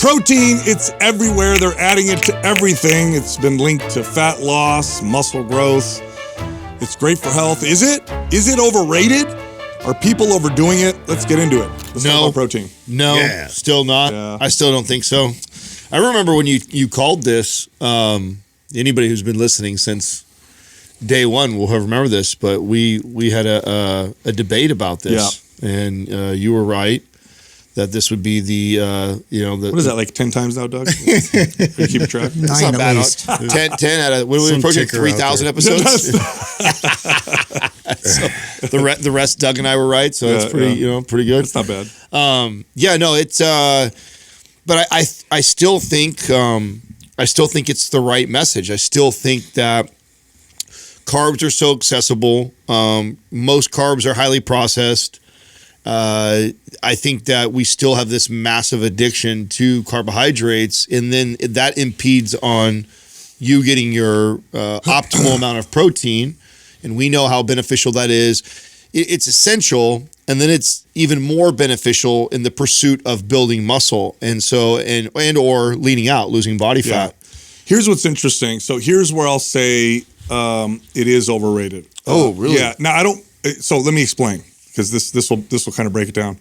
Protein, it's everywhere. They're adding it to everything. It's been linked to fat loss, muscle growth. It's great for health. Is it? Is it overrated? Are people overdoing it? Let's get into it. Let's talk about protein. No, still not. Yeah. I still don't think so. I remember when you called this, anybody who's been listening since day one will remember this, but we had a debate about this, and you were right that this would be the what is that, like 10 times now, Doug? Are you keeping track? 9 at least. 10 out of when we were approaching 3,000 episodes. So the rest, Doug and I were right, so it's pretty pretty good. It's not bad. It's but I still think it's the right message. I still think that carbs are so accessible. Most carbs are highly processed. I think that we still have this massive addiction to carbohydrates, and then that impedes on you getting your optimal amount of protein. And we know how beneficial that is. It's essential, and then it's even more beneficial in the pursuit of building muscle, and or leaning out, losing body fat. Here's what's interesting. So here's where I'll say it is overrated. Oh, really? Yeah. Now I don't. So let me explain, because this will kind of break it down.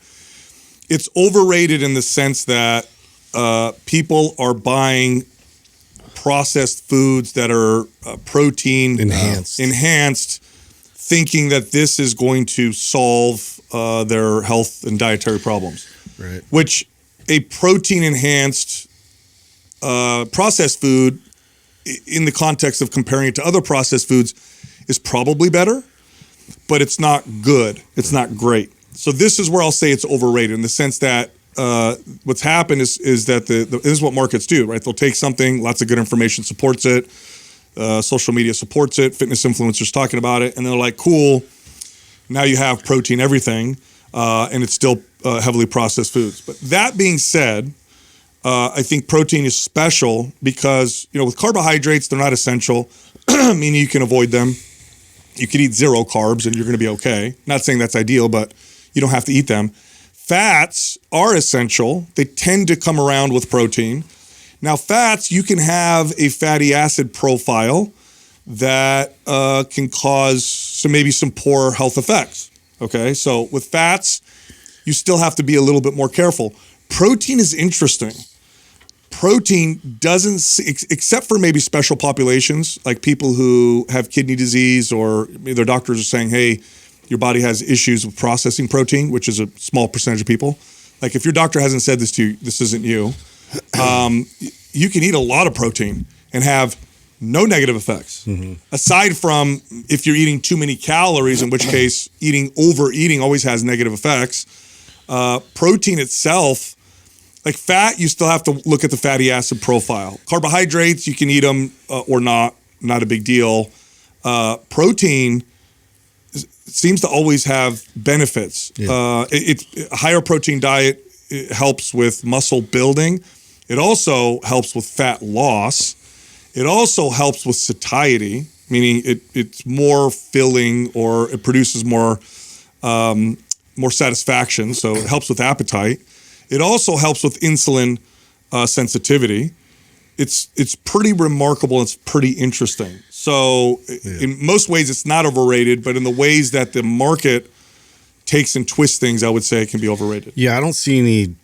It's overrated in the sense that people are buying processed foods that are protein enhanced, thinking that this is going to solve their health and dietary problems. Right. Which a protein enhanced processed food, in the context of comparing it to other processed foods, is probably better, but it's not good. It's not great. So this is where I'll say it's overrated, in the sense that what's happened is that this is what markets do, right? They'll take something, lots of good information supports it, social media supports it, fitness influencers talking about it, and they're like, cool, now you have protein everything, and it's still heavily processed foods. But that being said, I think protein is special because, with carbohydrates, they're not essential, meaning you can avoid them. You could eat 0 carbs and you're going to be okay. Not saying that's ideal, but you don't have to eat them. Fats are essential. They tend to come around with protein. Now, fats, you can have a fatty acid profile that can cause maybe some poor health effects. Okay, so with fats, you still have to be a little bit more careful. Protein is interesting. Protein doesn't, except for maybe special populations, like people who have kidney disease, or their doctors are saying, hey, your body has issues with processing protein, which is a small percentage of people. Like if your doctor hasn't said this to you, this isn't you. You can eat a lot of protein and have no negative effects, aside from if you're eating too many calories, in which case overeating always has negative effects. Protein itself, like fat, you still have to look at the fatty acid profile. Carbohydrates, you can eat them or not a big deal. Protein seems to always have benefits. A higher protein diet, it helps with muscle building. It also helps with fat loss. It also helps with satiety, meaning it's more filling, or it produces more satisfaction. So it helps with appetite. It also helps with insulin sensitivity. It's pretty remarkable. It's pretty interesting. So in most ways, it's not overrated, but in the ways that the market takes and twists things, I would say it can be overrated. Yeah, I don't see any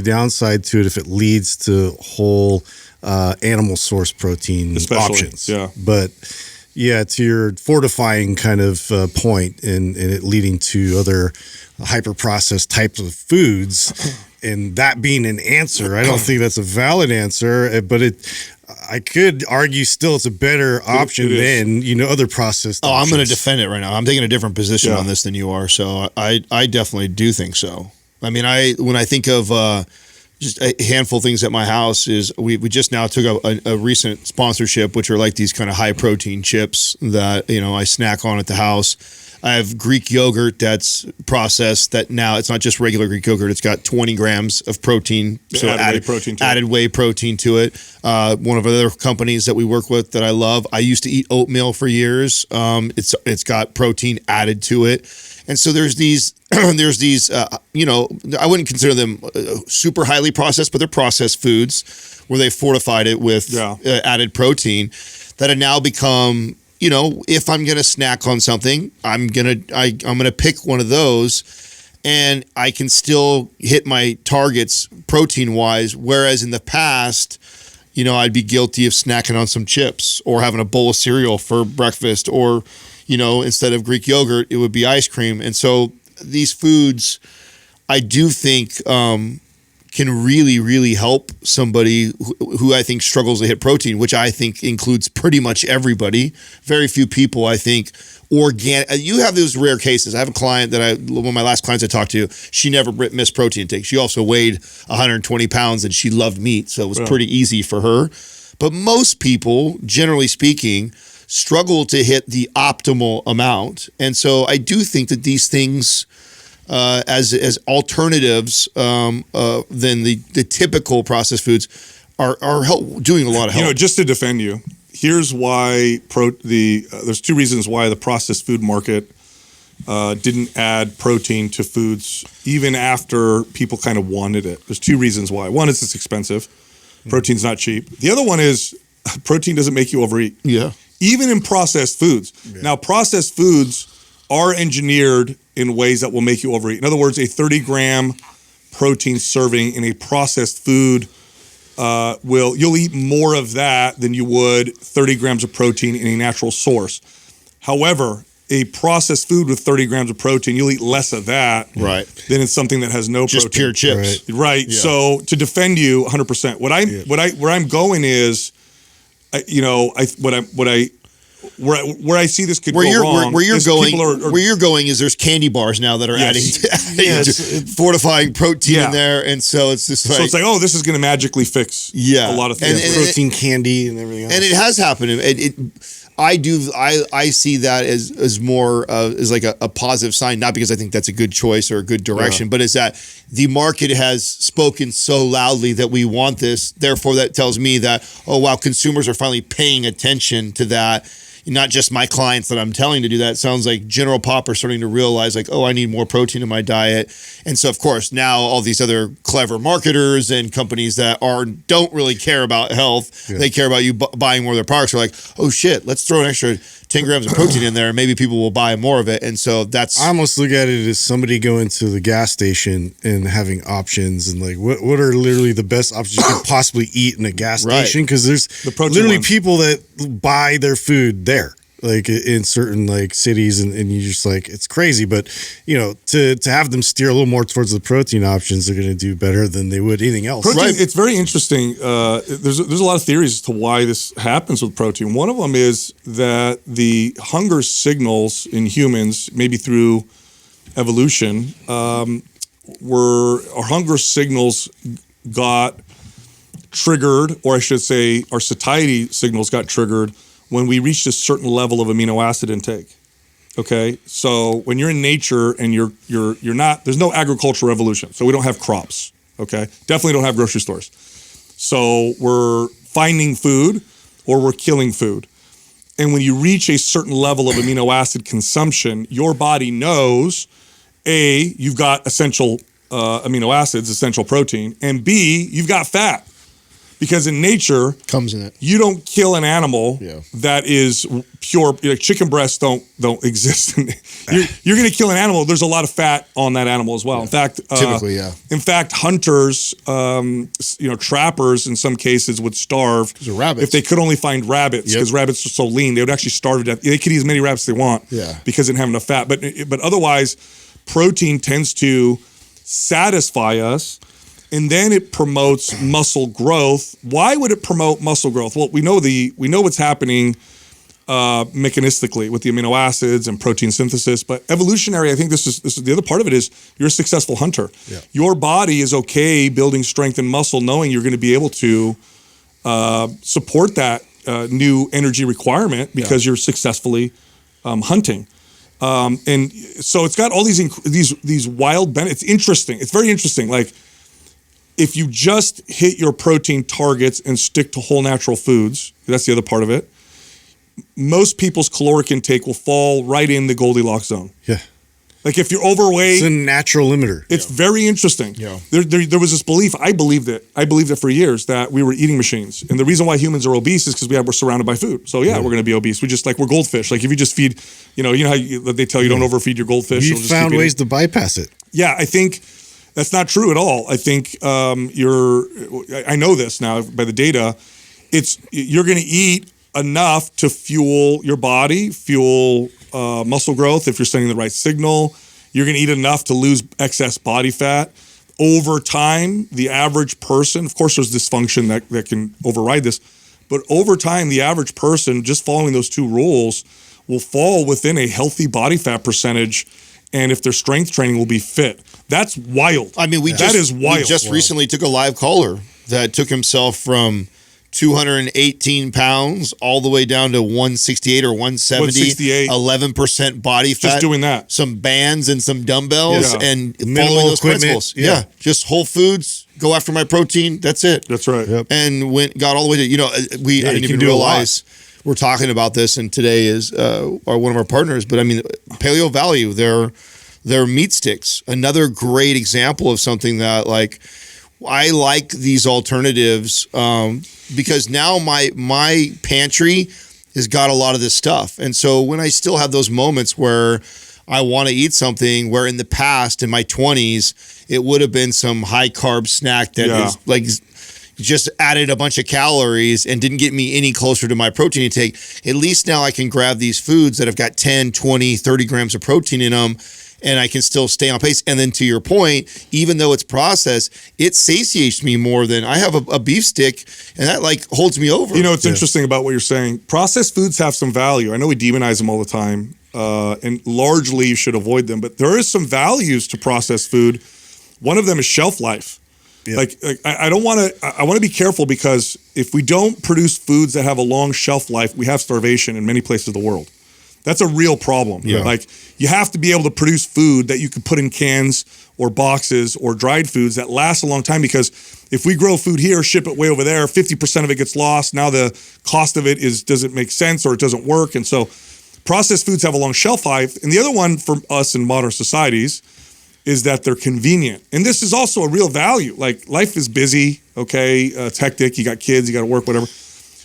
downside to it if it leads to whole animal source protein options. Yeah. But yeah, to your fortifying kind of point, and it leading to other hyper processed types of foods, and that being an answer, I don't think that's a valid answer. But I could argue still it's a better option than other processed. Oh, options. I'm going to defend it right now. I'm taking a different position on this than you are, so I definitely do think so. I mean, when I think of just a handful of things at my house, is we just now took a recent sponsorship, which are like these kind of high protein chips that I snack on at the house. I have Greek yogurt that's processed, that now it's not just regular Greek yogurt. It's got 20 grams of protein. So added whey protein to it. One of the other companies that we work with that I love, I used to eat oatmeal for years. It's got protein added to it. And so there's these you know, I wouldn't consider them super highly processed, but they're processed foods where they fortified it with added protein that have now become, you know, if I'm going to snack on something, I'm going to pick one of those and I can still hit my targets protein wise. Whereas in the past, you know, I'd be guilty of snacking on some chips or having a bowl of cereal for breakfast, or, you know, instead of Greek yogurt, it would be ice cream. And so these foods, I do think, can really, really help somebody who I think struggles to hit protein, which I think includes pretty much everybody. Very few people, I think, you have those rare cases. I have a client one of my last clients I talked to, she never missed protein intake. She also weighed 120 pounds and she loved meat, so it was pretty easy for her. But most people, generally speaking, struggle to hit the optimal amount. And so I do think that these things, as alternatives than the typical processed foods, are doing a lot of help. You know, just to defend you, here's why there's two reasons why the processed food market didn't add protein to foods even after people kind of wanted it. There's two reasons why. One is it's expensive. Protein's not cheap. The other one is protein doesn't make you overeat. Yeah. Even in processed foods. Yeah. Now, processed foods are engineered in ways that will make you overeat. In other words, a 30-gram protein serving in a processed food you'll eat more of that than you would 30 grams of protein in a natural source. However, a processed food with 30 grams of protein, you'll eat less of that than in something that has no just protein. Just pure chips. Right. Yeah. So to defend you 100%, where I'm going is, where I see this could go wrong. Where you're going is there's candy bars now that are adding fortifying protein in there, and so it's just like, so it's like, oh, this is going to magically fix a lot of things, and protein candy and everything else. And it has happened. I see that as more as like a positive sign, not because I think that's a good choice or a good direction, but it's that the market has spoken so loudly that we want this. Therefore, that tells me that, oh wow, consumers are finally paying attention to that. Not just my clients that I'm telling to do that. It sounds like general pop are starting to realize like, oh, I need more protein in my diet. And so, of course, now all these other clever marketers and companies that don't really care about health, they care about you buying more of their products, are like, oh shit, let's throw an extra 10 grams of protein in there and maybe people will buy more of it. And so that's... I almost look at it as somebody going to the gas station and having options and like, what are literally the best options you can possibly eat in a gas station? Because there's literally people that buy their food there, like in certain like cities, and you just like, it's crazy. But you know, to have them steer a little more towards the protein options, they're going to do better than they would anything else. Protein, it's very interesting. There's a lot of theories as to why this happens with protein. One of them is that the hunger signals in humans, maybe through evolution, our hunger signals got triggered, or I should say our satiety signals got triggered when we reached a certain level of amino acid intake. Okay, so when you're in nature and you're not, there's no agricultural revolution, so we don't have crops. Okay, definitely don't have grocery stores. So we're finding food or we're killing food. And when you reach a certain level of amino acid consumption, your body knows, A, you've got essential amino acids, essential protein, and B, you've got fat. Because in nature, comes in it. You don't kill an animal that is pure. Like chicken breasts don't exist. You're going to kill an animal. There's a lot of fat on that animal as well. In fact, typically, In fact, hunters, trappers in some cases would starve if they could only find rabbits, because rabbits are so lean. They would actually starve to death. They could eat as many rabbits as they want because they didn't have enough fat. But otherwise, protein tends to satisfy us. And then it promotes muscle growth. Why would it promote muscle growth? Well, we know what's happening mechanistically with the amino acids and protein synthesis. But evolutionary, I think this is the other part of it is you're a successful hunter. Yeah. Your body is okay building strength and muscle, knowing you're going to be able to support that new energy requirement because you're successfully hunting. And so it's got all these wild benefits. It's interesting. It's very interesting. Like, if you just hit your protein targets and stick to whole natural foods, that's the other part of it, most people's caloric intake will fall right in the Goldilocks zone. Yeah. Like if you're overweight, It's a natural limiter. it's very interesting. Yeah. There was this belief, I believed it for years, that we were eating machines. And the reason why humans are obese is because we're surrounded by food. So we're going to be obese. We're goldfish. Like if you just feed, you know how they tell you don't overfeed your goldfish. We you'll just found keep ways to bypass it. Yeah, I think that's not true at all. I think I know this now by the data. You're going to eat enough to fuel your body, fuel muscle growth if you're sending the right signal. You're going to eat enough to lose excess body fat. Over time, the average person, of course there's dysfunction that can override this, but over time, the average person, just following those two rules, will fall within a healthy body fat percentage, and if their strength training will be fit. That's wild. I mean, that is wild. We just recently took a live caller that took himself from 218 pounds all the way down to 168 or 170, 168. 11% body fat. Just doing that. Some bands and some dumbbells Yeah. and Minimal following those equipment. principles. Yeah. Just whole foods, go after my protein. That's it. That's right. Yep. And got all the way to, I didn't you even can do a lot. realize we're talking about this, and today is one of our partners. But I mean, Paleo Value, their meat sticks, another great example of something that I like these alternatives because now my pantry has got a lot of this stuff. And so when I still have those moments where I want to eat something where in the past, in my 20s, it would have been some high carb snack that is just added a bunch of calories and didn't get me any closer to my protein intake. At least now I can grab these foods that have got 10, 20, 30 grams of protein in them, and I can still stay on pace. And then to your point, even though it's processed, it satiates me more than I have a beef stick, and that holds me over. It's interesting about what you're saying. Processed foods have some value. I know we demonize them all the time, and largely you should avoid them, but there is some values to processed food. One of them is shelf life. Yeah. I want to be careful, because if we don't produce foods that have a long shelf life, we have starvation in many places of the world. That's a real problem. Yeah. You have to be able to produce food that you can put in cans or boxes or dried foods that last a long time, because if we grow food here, ship it way over there, 50% of it gets lost. Now the cost of it doesn't make sense, or it doesn't work. And so processed foods have a long shelf life. And the other one for us in modern societies is that they're convenient. And this is also a real value. Life is busy, okay? It's hectic. You got kids, you got to work, whatever.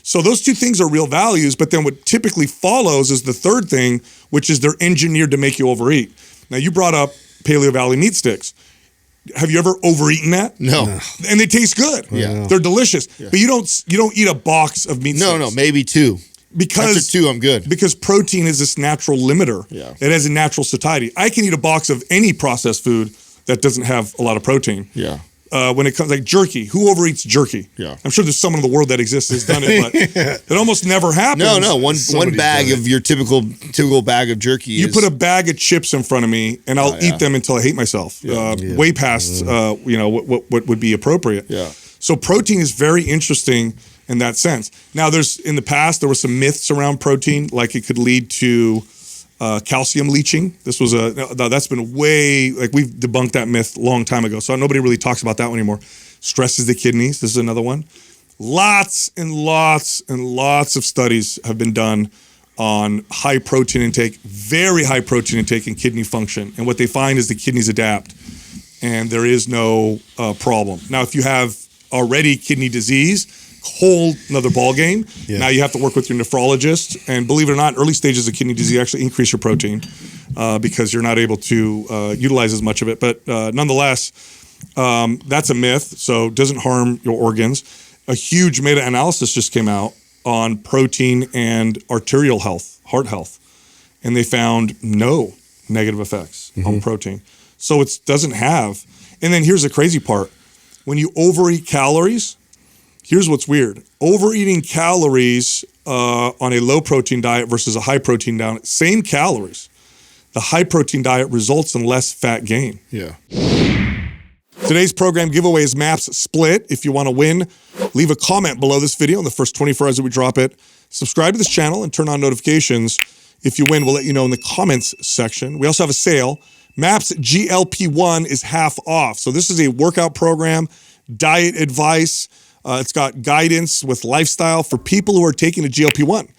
So those two things are real values, but then what typically follows is the third thing, which is they're engineered to make you overeat. Now, you brought up Paleo Valley meat sticks. Have you ever overeaten that? No. And they taste good. Yeah. They're delicious. Yeah. But you don't eat a box of meat sticks. No, maybe two. Because after two, I'm good. Because protein is this natural limiter. Yeah. It has a natural satiety. I can eat a box of any processed food that doesn't have a lot of protein. Yeah. When it comes jerky, who overeats jerky? Yeah. I'm sure there's someone in the world that exists has done it, but it almost never happens. No. One bag of your typical bag of jerky. You put a bag of chips in front of me, and I'll eat them until I hate myself. Way past what would be appropriate. Yeah. So protein is very interesting in that sense. Now, in the past there were some myths around protein, like it could lead to calcium leaching. That's been we've debunked that myth a long time ago. So nobody really talks about that one anymore. Stresses the kidneys. This is another one. Lots and lots and lots of studies have been done on high protein intake, very high protein intake, and kidney function. And what they find is the kidneys adapt, and there is no problem. Now, if you have already kidney disease, whole another ball game. Yeah. Now you have to work with your nephrologist, and believe it or not, early stages of kidney disease actually increase your protein because you're not able to utilize as much of it. But nonetheless, that's a myth, so it doesn't harm your organs. A huge meta-analysis just came out on protein and arterial health, heart health, and they found no negative effects on protein. So it doesn't have. And then here's the crazy part. When you overeat calories, here's what's weird. Overeating calories on a low protein diet versus a high protein diet, same calories. The high protein diet results in less fat gain. Yeah. Today's program giveaway is MAPS Split. If you want to win, leave a comment below this video in the first 24 hours that we drop it. Subscribe to this channel and turn on notifications. If you win, we'll let you know in the comments section. We also have a sale. MAPS GLP-1 is half off. So this is a workout program, diet advice. It's got guidance with lifestyle for people who are taking a GLP-1.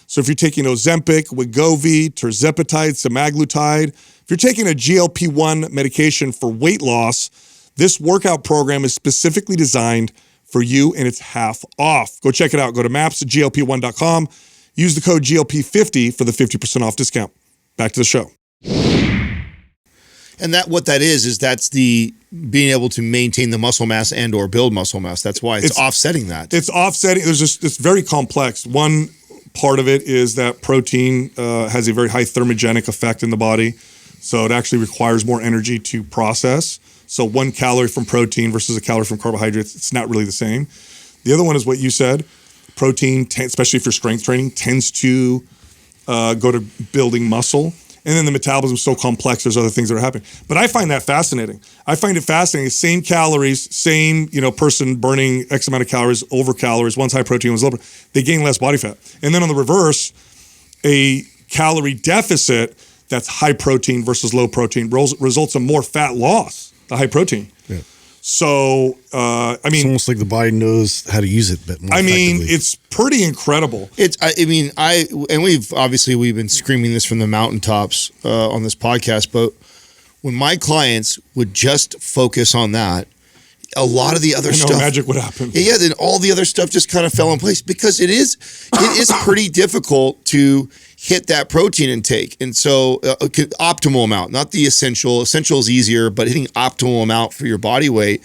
So if you're taking Ozempic, Wegovy, tirzepatide, semaglutide, If you're taking a GLP-1 medication for weight loss, this workout program is specifically designed for you, and it's half off. Go check it out. Go to maps.glp1.com. Use the code GLP50 for the 50% off discount. Back to the show. And what that is that's the being able to maintain the muscle mass and or build muscle mass. That's why it's offsetting that. It's offsetting. It's very complex. One part of it is that protein has a very high thermogenic effect in the body. So it actually requires more energy to process. So 1 calorie from protein versus a calorie from carbohydrates, it's not really the same. The other one is what you said. Protein, especially if you're strength training, tends to go to building muscle. And then the metabolism is so complex, there's other things that are happening. But I find that fascinating. I find it fascinating. Same calories, same person burning X amount of calories, over calories, one's high protein, one's low protein. They gain less body fat. And then on the reverse, a calorie deficit that's high protein versus low protein results in more fat loss, the high protein. Yeah. So, it's almost like the body knows how to use it a bit more effectively. It's pretty incredible. We've been screaming this from the mountaintops on this podcast, but when my clients would just focus on that, a lot of the other stuff, magic would happen. Yeah, then all the other stuff just kind of fell in place because it is pretty difficult to hit that protein intake. And so optimal amount, not the essential. Essential is easier, but hitting optimal amount for your body weight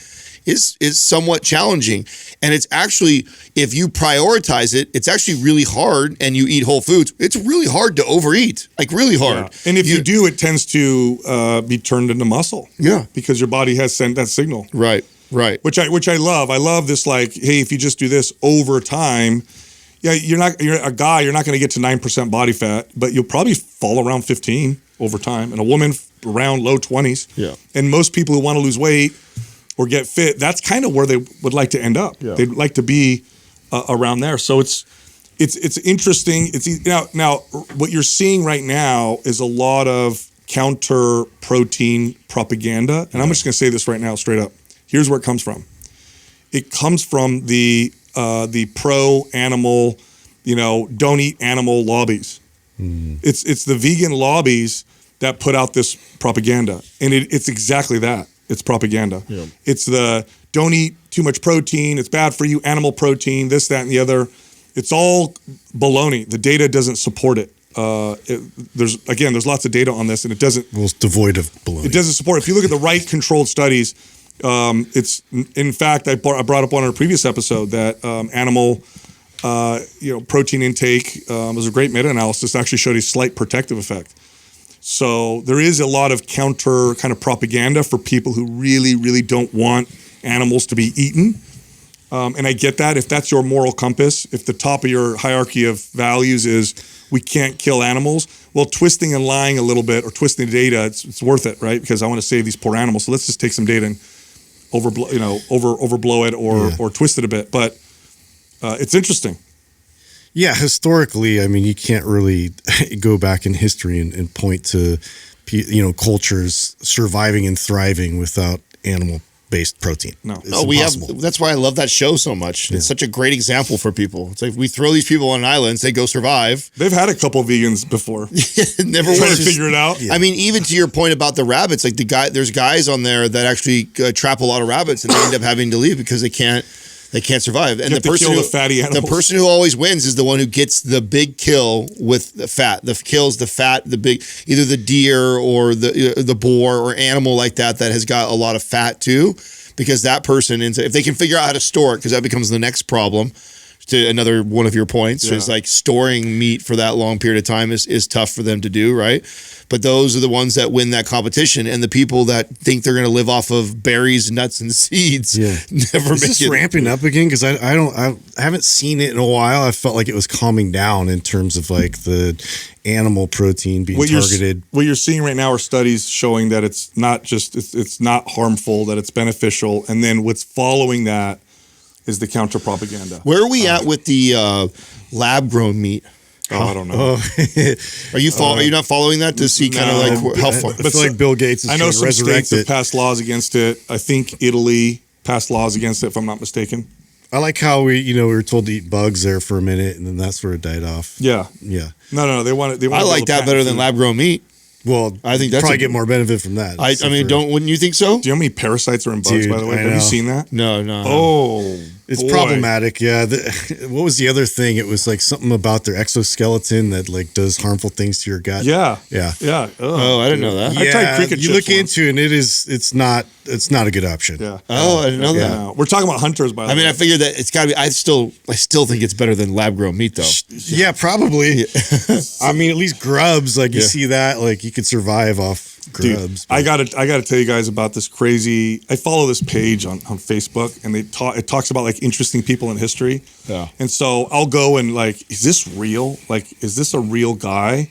is somewhat challenging. And it's actually, if you prioritize it, it's actually really hard, and you eat whole foods, it's really hard to overeat, like really hard. Yeah. And if you do, it tends to be turned into muscle. Yeah. Because your body has sent that signal. Right. Which I love. I love this, like, hey, if you just do this over time, you're not going to get to 9% body fat, but you'll probably fall around 15 over time. And a woman around low 20s. Yeah. And most people who want to lose weight or get fit, that's kind of where they would like to end up. Yeah. They'd like to be around there. So it's interesting. Now what you're seeing right now is a lot of counter protein propaganda. And I'm just going to say this right now, straight up. Here's where it comes from. It comes from the pro-animal, don't eat animal lobbies. Mm. It's the vegan lobbies that put out this propaganda. And it's exactly that. It's propaganda. Yeah. It's the don't eat too much protein. It's bad for you. Animal protein, this, that, and the other. It's all baloney. The data doesn't support it. There's lots of data on this, and it doesn't. Well, it's devoid of baloney. It doesn't support it. If you look at the right controlled studies, it's, in fact, I brought up one in a previous episode that animal protein intake was a great meta-analysis, actually showed a slight protective effect. So there is a lot of counter kind of propaganda for people who really, really don't want animals to be eaten. And I get that. If that's your moral compass, if the top of your hierarchy of values is we can't kill animals, well, twisting and lying a little bit or twisting the data, it's worth it, right? Because I want to save these poor animals. So let's just take some data and overblow it or twist it a bit. But it's interesting. Yeah, historically, I mean, you can't really go back in history and point to, cultures surviving and thriving without animal-based protein. No, that's why I love that show so much. Yeah. It's such a great example for people. It's like we throw these people on islands, they go survive. They've had a couple vegans before. Never trying to figure it out. Yeah. I mean, even to your point about the rabbits, like there's guys on there that actually trap a lot of rabbits, and they end up having to leave because they can't survive. And the person who always wins is the one who gets the big kill with the fat. The big, either the deer or the boar or animal like that has got a lot of fat too, because that person if they can figure out how to store it, because that becomes the next problem. To another one of your points is like storing meat for that long period of time is tough for them to do, right? But those are the ones that win that competition, and the people that think they're going to live off of berries, nuts, and seeds never make it. Is this ramping up again? Because I haven't seen it in a while. I felt like it was calming down in terms of like the animal protein being targeted. What you're seeing right now are studies showing that it's not just it's not harmful, that it's beneficial, and then what's following that is the counter propaganda. Where are we at with the lab grown meat? I don't know. Are you not following that to see kind of like how far? I feel like Bill Gates is I know trying to some resurrect states have passed laws against it. I think Italy passed laws against it, if I'm not mistaken. I like how we were told to eat bugs there for a minute, and then that sort of died off. Yeah. Yeah. No. They want. I like that better than lab grown meat. Well, I think that's probably a- get more benefit from that. I mean, wouldn't you think so? Do you know how many parasites are in bugs, Dude, by the way? I Have you know. seen that? No. Oh, It's boy. problematic. Yeah. What was the other thing? It was like something about their exoskeleton that like does harmful things to your gut. Yeah. Yeah. Yeah. Oh, I didn't know that. I tried cricket You chips look once. into it, and it's not a good option. Yeah. Oh, I didn't know that. Yeah. We're talking about hunters, by the I mean, way. I figured that it's got to be. I still think it's better than lab grown meat, though. Yeah, probably. I mean, at least grubs, like you Yeah. see that, like you could survive off Dude, grubs. I gotta tell you guys about this crazy. I follow this page on Facebook, and it talks about like interesting people in history. Yeah. And so I'll go and like, is this real? Like, is this a real guy?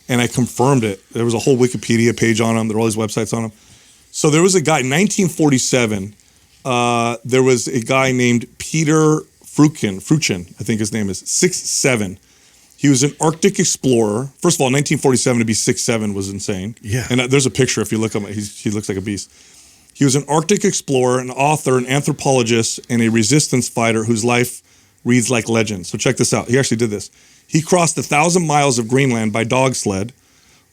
And I confirmed it. There was a whole Wikipedia page on him. There were all these websites on him. So there was a guy in 1947. There was a guy named Peter Freuchen, I think his name is 6'7". He was an Arctic explorer. First of all, in 1947 to be 6'7" was insane. Yeah. And there's a picture if you look at him. He looks like a beast. He was an Arctic explorer, an author, an anthropologist, and a resistance fighter whose life reads like legend. So check this out. He actually did this. He crossed 1,000 miles of Greenland by dog sled,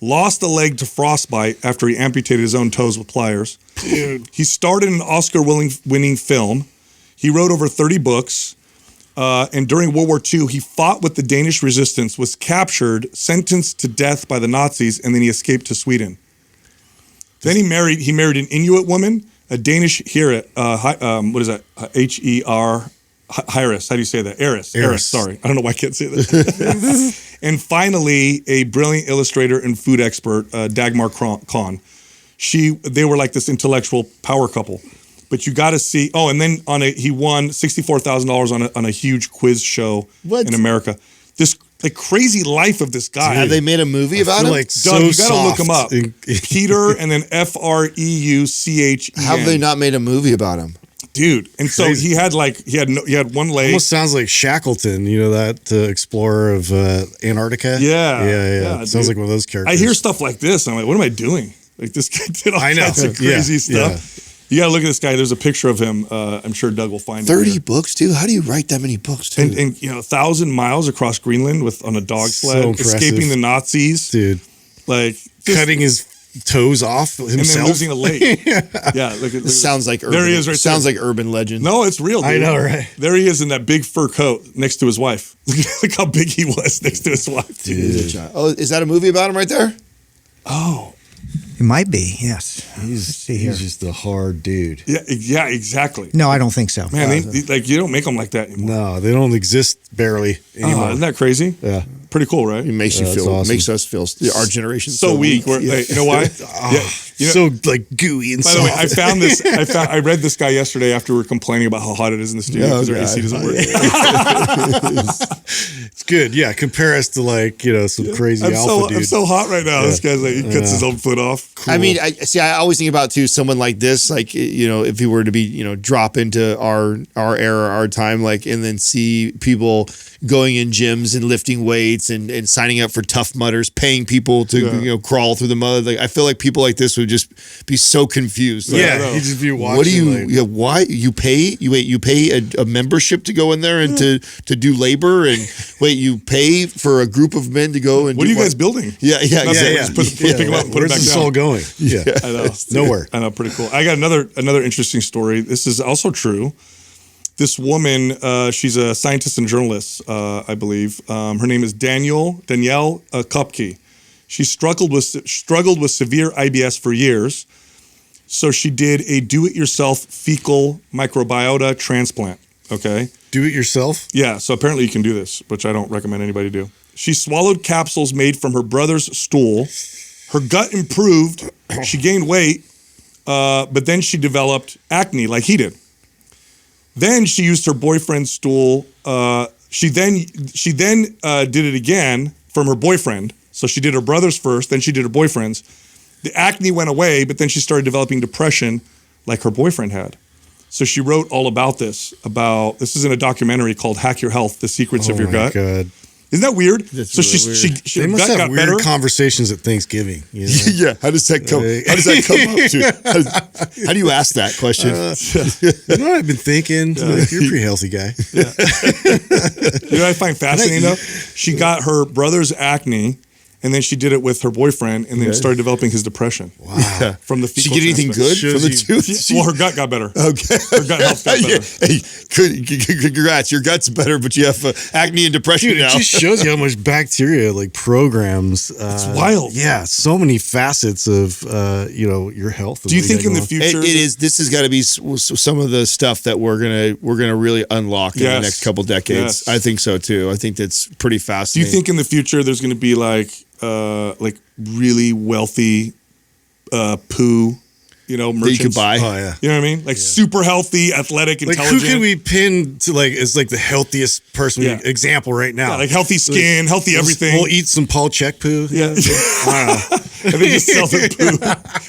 lost a leg to frostbite after he amputated his own toes with pliers. Dude. He starred in an Oscar-winning film. He wrote over 30 books. And during World War II, he fought with the Danish resistance, was captured, sentenced to death by the Nazis, and then he escaped to Sweden. Then he married an Inuit woman, a Danish Herit, what is that? H-E-R, Iris. How do you say that? Eris. Sorry. I don't know why I can't say that. And finally, a brilliant illustrator and food expert, Dagmar Kahn. They were like this intellectual power couple. But you got to see. Oh, and then he won $64,000 on a huge quiz show in America. This the crazy life of this guy. Have they made a movie about him? Like Doug, so you got to look him up. soft. Peter and then Freuchen. How have they not made a movie about him? Dude, and so Crazy. he had one leg. Almost sounds like Shackleton, you know, that explorer of Antarctica. Yeah. Yeah. It sounds dude. like one of those characters. I hear stuff like this, and I'm like, what am I doing? Like this guy did all I know. kinds of Yeah, crazy stuff. You got to look at this guy. There's a picture of him. I'm sure Doug will find it. 30 here. books, too? How do you write that many books, too? And 1,000 miles across Greenland on a dog So sled, impressive. escaping the Nazis, Dude, like cutting his toes off and then himself. losing a leg. Yeah, look at This sounds like urban. There he is, right Sounds there. like urban legend. No, it's real. Dude. I know, right? There he is in that big fur coat next to his wife. Look how big he was next to his wife. Dude. Oh, is that a movie about him right there? Oh, It might be, yes. He's here. just a hard dude. yeah, exactly. No, I don't think so. Man, like you don't make them like that anymore. No, they don't exist barely anymore. Isn't that crazy? Yeah. Pretty cool, right? It makes That's awesome. makes us feel our generation So weak. Yeah. You know why? You know, So like gooey and by the way, soft. I found this. I read this guy yesterday after we were complaining about how hot it is in the studio Oh, because our God. AC doesn't work. It's good. Yeah, compare us to like, you know, some crazy alpha dude. I'm so hot right now. This guy's like, he cuts his own foot off. I mean, I always think about too someone like this, like if he were to be drop into our era, our time, like, and then see people going in gyms and lifting weights and signing up for Tough Mudders, paying people to crawl through the mud. Like, I feel like people like this would just be so confused. Like, Yeah, you just be watching. what do you? like, Why you pay? You pay a membership to go in there and to do labor, and you pay for a group of men to go and. What do are you guys building? Yeah, Nothing. exactly. Just pick them up and put Where's it back this down. all going? Yeah. I know. Nowhere. I know, pretty cool. I got another interesting story. This is also true. This woman, she's a scientist and journalist, I believe. Her name is Danielle Kopke. She struggled with severe IBS for years, so she did a do-it-yourself fecal microbiota transplant. Okay. Do it yourself? Yeah, so apparently you can do this, which I don't recommend anybody do. She swallowed capsules made from her brother's stool. Her gut improved. She gained weight, but then she developed acne like he did. Then she used her boyfriend's stool. She then did it again from her boyfriend. So she did her brother's first, then she did her boyfriend's. The acne went away, but then she started developing depression like her boyfriend had. So she wrote all about this. This is in a documentary called Hack Your Health, The Secrets of Your Gut. God. Isn't that weird? That's so really weird. she They her must gut have got weird better. conversations at Thanksgiving. You know? Yeah, how does that come? How does that come up to? How do you ask that question? You know what I've been thinking? Like, you're a pretty healthy guy. You know what I find fascinating though? She got her brother's acne, And then she did it with her boyfriend, and then Okay. started developing his depression. Wow. Yeah. From the Did she fecal get anything good transplant. from the Shows tooth? Well, her gut got better. Okay. Her gut health got better. Hey, congrats. Your gut's better, but you have acne and depression Dude, it now. just shows you how much bacteria like programs. It's wild. Yeah, so many facets of your health. Do you think in the future? It is. This has got to be some of the stuff that we're gonna really unlock in the Yes. next couple decades. Yes. I think so too. I think that's pretty Do you fascinating. think in the future there's going to be like really wealthy poo, that merchants? you could buy? Oh yeah. You know what I mean? Like super healthy, athletic, Like intelligent. who can we pin to like as like the healthiest person Yeah. example right now? Yeah, like healthy skin, healthy everything. We'll eat some Paul Check poo. Yeah. I don't know. And they just sell their poo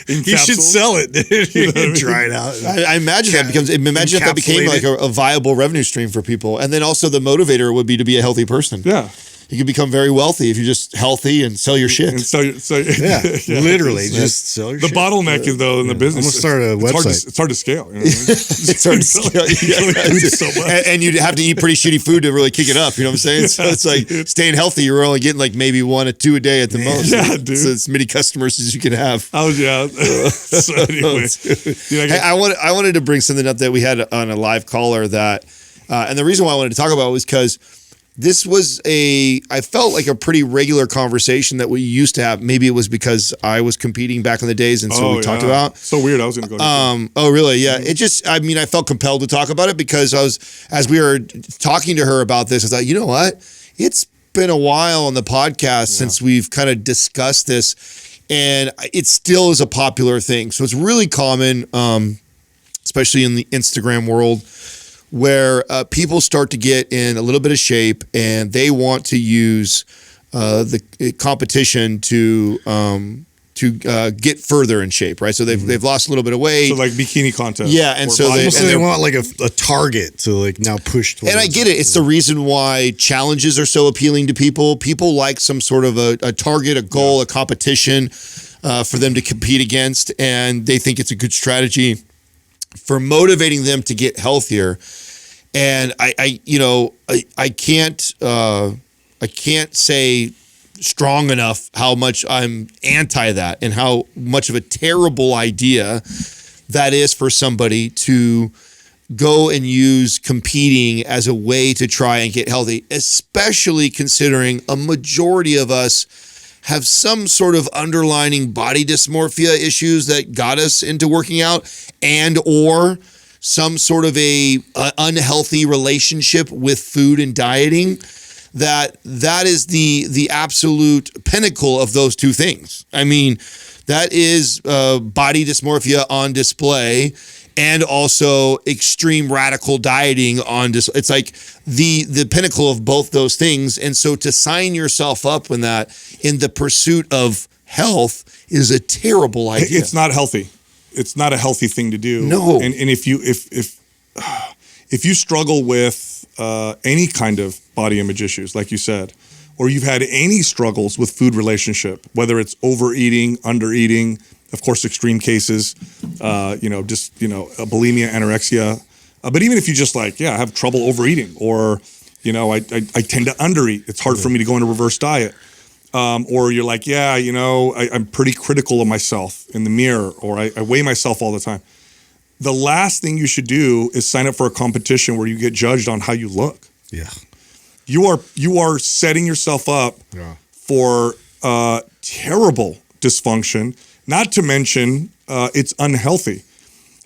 in You should capsules. sell it. know what I mean? Dry it out. I imagine imagine if that became like encapsulate a viable revenue stream for people, and then also the motivator would be to be a healthy person. Yeah. You can become very wealthy if you're just healthy and sell your shit. And so Yeah, literally, just sell your The shit. bottleneck is though in the business. I'm gonna start a it's hard website. it's hard to scale. You know what I mean? It's hard to scale. So much. And you'd have to eat pretty shitty food to really kick it up. You know what I'm saying? So it's like staying healthy. You're only getting like maybe 1 or 2 a day at the most. Yeah, dude. So as many customers as you can have. I was so anyway, dude, Hey, I wanted to bring something up that we had on a live caller that, and the reason why I wanted to talk about it was because this was I felt like a pretty regular conversation that we used to have. Maybe it was because I was competing back in the days, and so we talked about. So weird. I was going to go. Oh, really? Yeah. It just, I mean, I felt compelled to talk about it because as we were talking to her about this, I thought, you know what? It's been a while on the podcast since we've kind of discussed this, and it still is a popular thing. So it's really common, especially in the Instagram world, where people start to get in a little bit of shape and they want to use the competition to get further in shape, right? So they've lost a little bit of weight. So like bikini contest. Yeah, and or so body- So they want like a target to like now push towards. and I get it. It's the reason why challenges are so appealing to people. People like some sort of a target, a goal, a competition for them to compete against, and they think it's a good strategy for motivating them to get healthier. And I can't say strong enough how much I'm anti that and how much of a terrible idea that is for somebody to go and use competing as a way to try and get healthy, especially considering a majority of us have some sort of underlining body dysmorphia issues that got us into working out, and or some sort of a unhealthy relationship with food and dieting. That is the absolute pinnacle of those two things. I mean, that is body dysmorphia on display, and also extreme radical dieting on display. It's like the pinnacle of both those things. And so to sign yourself up in that in the pursuit of health is a terrible idea. It's not healthy. It's not a healthy thing to do. No. And if you struggle with any kind of body image issues, like you said, or you've had any struggles with food relationship, whether it's overeating, undereating, of course, extreme cases, bulimia, anorexia, but even if you just have trouble overeating, or I tend to undereat, it's hard for me to go into reverse diet. Or you're like, I'm pretty critical of myself in the mirror, or I weigh myself all the time. The last thing you should do is sign up for a competition where you get judged on how you look. Yeah. You are setting yourself up for terrible dysfunction, not to mention it's unhealthy.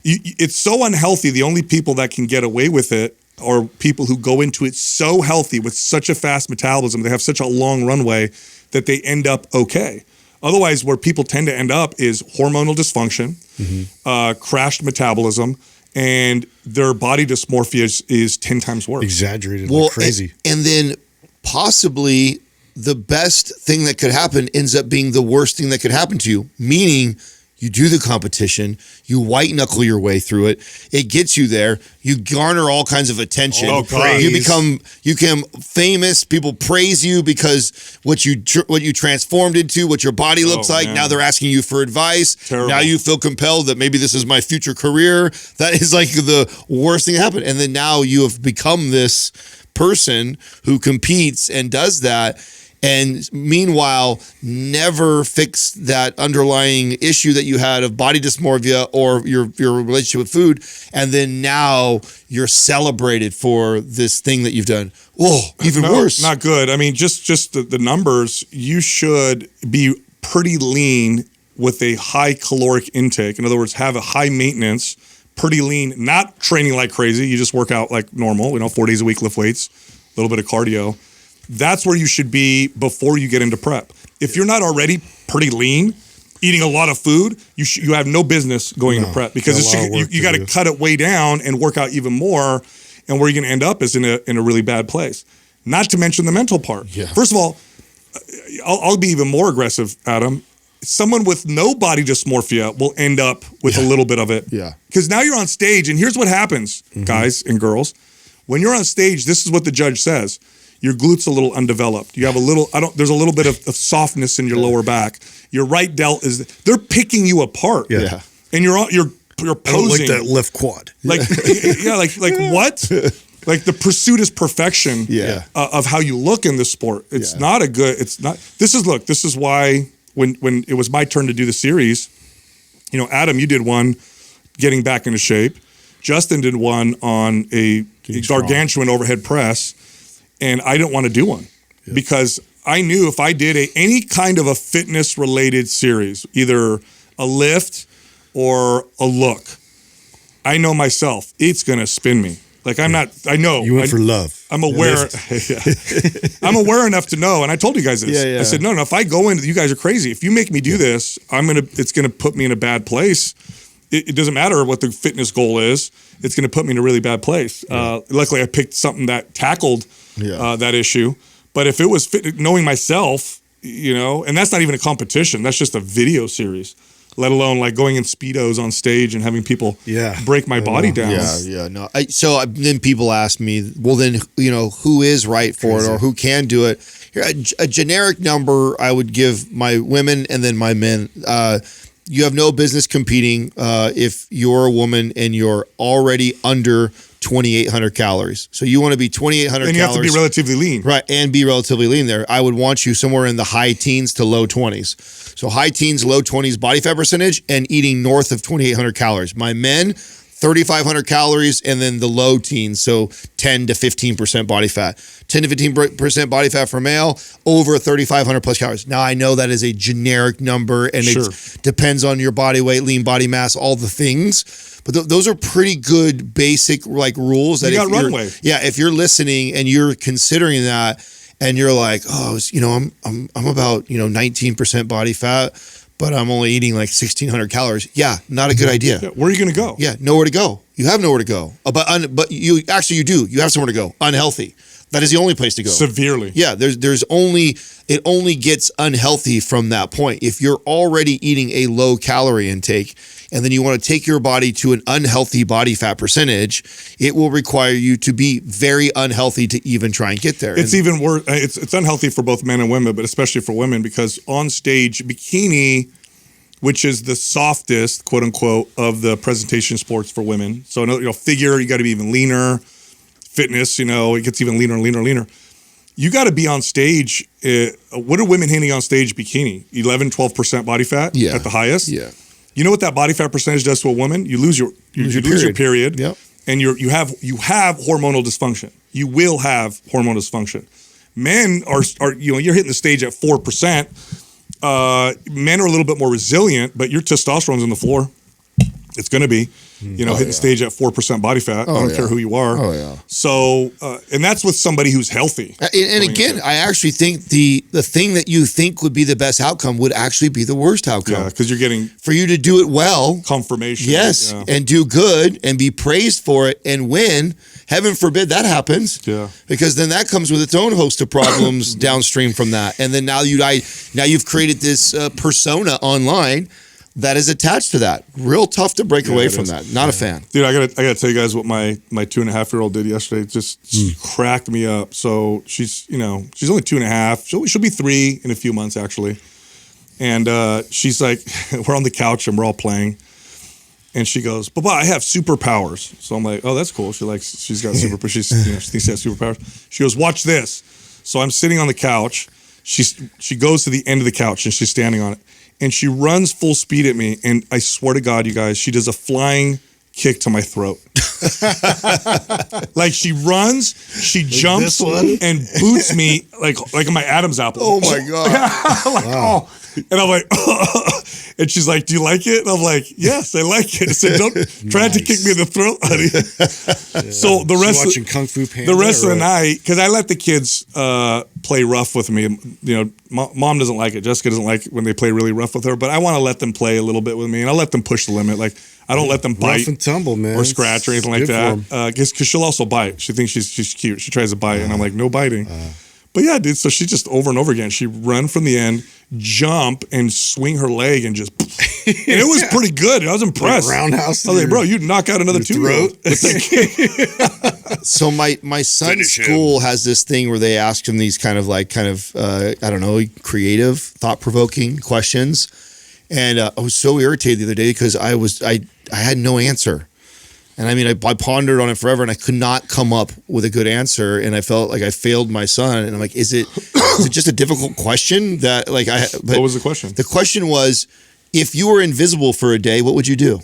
It's so unhealthy, the only people that can get away with it are people who go into it so healthy with such a fast metabolism, they have such a long runway that they end up okay. Otherwise, where people tend to end up is hormonal dysfunction, crashed metabolism, and their body dysmorphia is 10 times worse. Exaggerated like crazy. And then possibly the best thing that could happen ends up being the worst thing that could happen to you, meaning you do the competition, you white knuckle your way through it, it gets you there, you garner all kinds of attention, you become famous, people praise you because what you transformed into, what your body looks like, man. now they're asking you for advice, Terrible. now you feel compelled that maybe this is my future career. That is like the worst thing that happened. And then now you have become this person who competes and does that. And meanwhile, never fix that underlying issue that you had of body dysmorphia or your relationship with food. And then now you're celebrated for this thing that you've done. Whoa, even worse. Not good. I mean, just the numbers, you should be pretty lean with a high caloric intake. In other words, have a high maintenance, pretty lean, not training like crazy. You just work out like normal, 4 days a week, lift weights, a little bit of cardio. That's where you should be before you get into prep. If you're not already pretty lean, eating a lot of food, you have no business going into prep because you got to cut it way down and work out even more. And where you're going to end up is in a really bad place. Not to mention the mental part. Yeah. First of all, I'll be even more aggressive, Adam. Someone with no body dysmorphia will end up with a little bit of it. Yeah. Because now you're on stage, and here's what happens, guys and girls. When you're on stage, this is what the judge says. Your glute's a little undeveloped. You have there's a little bit of softness in your lower back. Your right delt they're picking you apart. Yeah. And you're posing. I don't like that left quad. Like what? Like the pursuit is perfection of how you look in the sport. It's not a good, this is why when it was my turn to do the series, Adam, you did one getting back into shape. Justin did one on a gargantuan overhead press. And I didn't want to do one because I knew if I did any kind of a fitness related series, either a lift or a look, I know myself, it's going to spin me. Like I know. You went for love. I'm aware. I'm aware enough to know. And I told you guys this. I said, no, if I go into, you guys are crazy. If you make me do this, it's going to put me in a bad place. It doesn't matter what the fitness goal is. It's going to put me in a really bad place. Luckily I picked something that tackled that issue. But if it was knowing myself, and that's not even a competition, that's just a video series, let alone like going in Speedos on stage and having people break my body down. No. So then people ask me, well, then, who is right for it or who can do it? A generic number I would give my women and then my men. You have no business competing if you're a woman and you're already under 2,800 calories. So you want to be 2,800 calories. And you have to be relatively lean. Right, and be relatively lean there. I would want you somewhere in the high teens to low 20s. So high teens, low 20s body fat percentage and eating north of 2,800 calories. My men, 3,500 calories and then the low teens, so 10 to 15% body fat. 10 to 15% body fat for male, over 3,500 plus calories. Now, I know that is a generic number and it depends on your body weight, lean body mass, all the things. But those are pretty good basic rules. That you got runway. If you're listening and you're considering that and you're like, I'm about 19% body fat, but I'm only eating like 1,600 calories. Yeah, not a good idea. Yeah, where are you going to go? Yeah, nowhere to go. You have nowhere to go. But you do. You have somewhere to go. Unhealthy. That is the only place to go. Severely. Yeah, it only gets unhealthy from that point. If you're already eating a low calorie intake and then you want to take your body to an unhealthy body fat percentage, it will require you to be very unhealthy to even try and get there. It's even worse. It's unhealthy for both men and women, but especially for women because on stage, bikini, which is the softest, quote unquote, of the presentation sports for women. So, figure, you got to be even leaner. Fitness, it gets even leaner and leaner and leaner. You got to be on stage. What are women hitting on stage bikini? 11, 12% body fat at the highest? Yeah. You know what that body fat percentage does to a woman? You lose your period. Yep. And you have hormonal dysfunction. You will have hormonal dysfunction. Men are you're hitting the stage at 4%. Men are a little bit more resilient, but your testosterone's on the floor. It's going to be, hitting the stage at 4% body fat. I don't care who you are. Oh, yeah. So, and that's with somebody who's healthy. And again, I actually think the thing that you think would be the best outcome would actually be the worst outcome. Yeah, because you're getting for you to do it well, confirmation. Yes, and do good and be praised for it and win. Heaven forbid that happens. Yeah, because then that comes with its own host of problems downstream from that. And then now you've created this persona online that is attached to that. Real tough to break away from that. Not a fan. Dude, I gotta tell you guys what my 2.5-year-old did yesterday. It just cracked me up. So she's only 2.5. She'll be 3 in a few months actually. And she's like, we're on the couch and we're all playing. And she goes, Papa, I have superpowers. So I'm like, oh, that's cool. She's got superpowers. She thinks she has superpowers. She goes, watch this. So I'm sitting on the couch she goes to the end of the couch and she's standing on it. And she runs full speed at me. And I swear to God, you guys, she does a flying kick to my throat. Like she runs, she jumps and boots me like my Adam's apple. Oh my God. Like, wow. And I'm like, and she's like, do you like it? And I'm like, yes, I like it. I said, don't try to kick me in the throat, honey. So the rest watching Kung Fu Panda, the rest of the night, because I let the kids play rough with me. You know, mom doesn't like it. Jessica doesn't like it when they play really rough with her, but I want to let them play a little bit with me, and I let them push the limit. Like I don't let them bite rough and tumble, man, or scratch or anything like that. Because she'll also bite. She thinks she's cute. She tries to bite, and I'm like, no biting. But yeah, dude. So she just over and over again. She run from the end, jump, and swing her leg, and just. And it was pretty good. I was impressed. Like roundhouse. I was like, bro, you'd knock out another 2-year-old. So my son's school has this thing where they ask him these kind of I don't know, creative, thought-provoking questions, and I was so irritated the other day because I had no answer. And I mean, I pondered on it forever, and I could not come up with a good answer, and I felt like I failed my son. And I'm like, is it just a difficult question that like I? But what was the question? The question was, if you were invisible for a day, what would you do?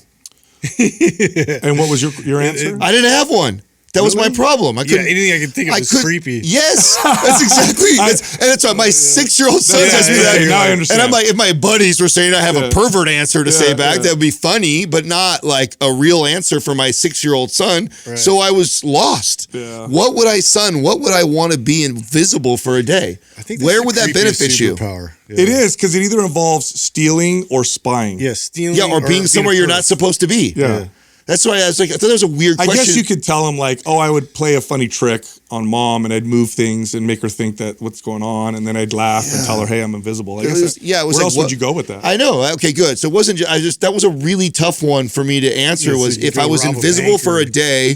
And what was your answer? I didn't have one. That was my problem. I couldn't. Anything I could think of is creepy. Yes, that's exactly. And that's why my 6-year-old son asked me that. Now I understand. And I'm like, if my buddies were saying I have a pervert answer to say back, that would be funny, but not like a real answer for my 6-year-old son. Right. So I was lost. Yeah. What would I want to be invisible for a day? I think where would that benefit you? Yeah. It is, because it either involves stealing or spying. Yeah, stealing. Yeah, or being somewhere you're not supposed to be. Yeah. That's why I was like, I thought that was a weird question. I guess you could tell him like, oh, I would play a funny trick on mom and I'd move things and make her think that what's going on, and then I'd laugh and tell her, hey, I'm invisible. I guess it was where like, else would you go with that? I know. Okay, good. So it wasn't that was a really tough one for me to answer. Was if I was invisible for a day,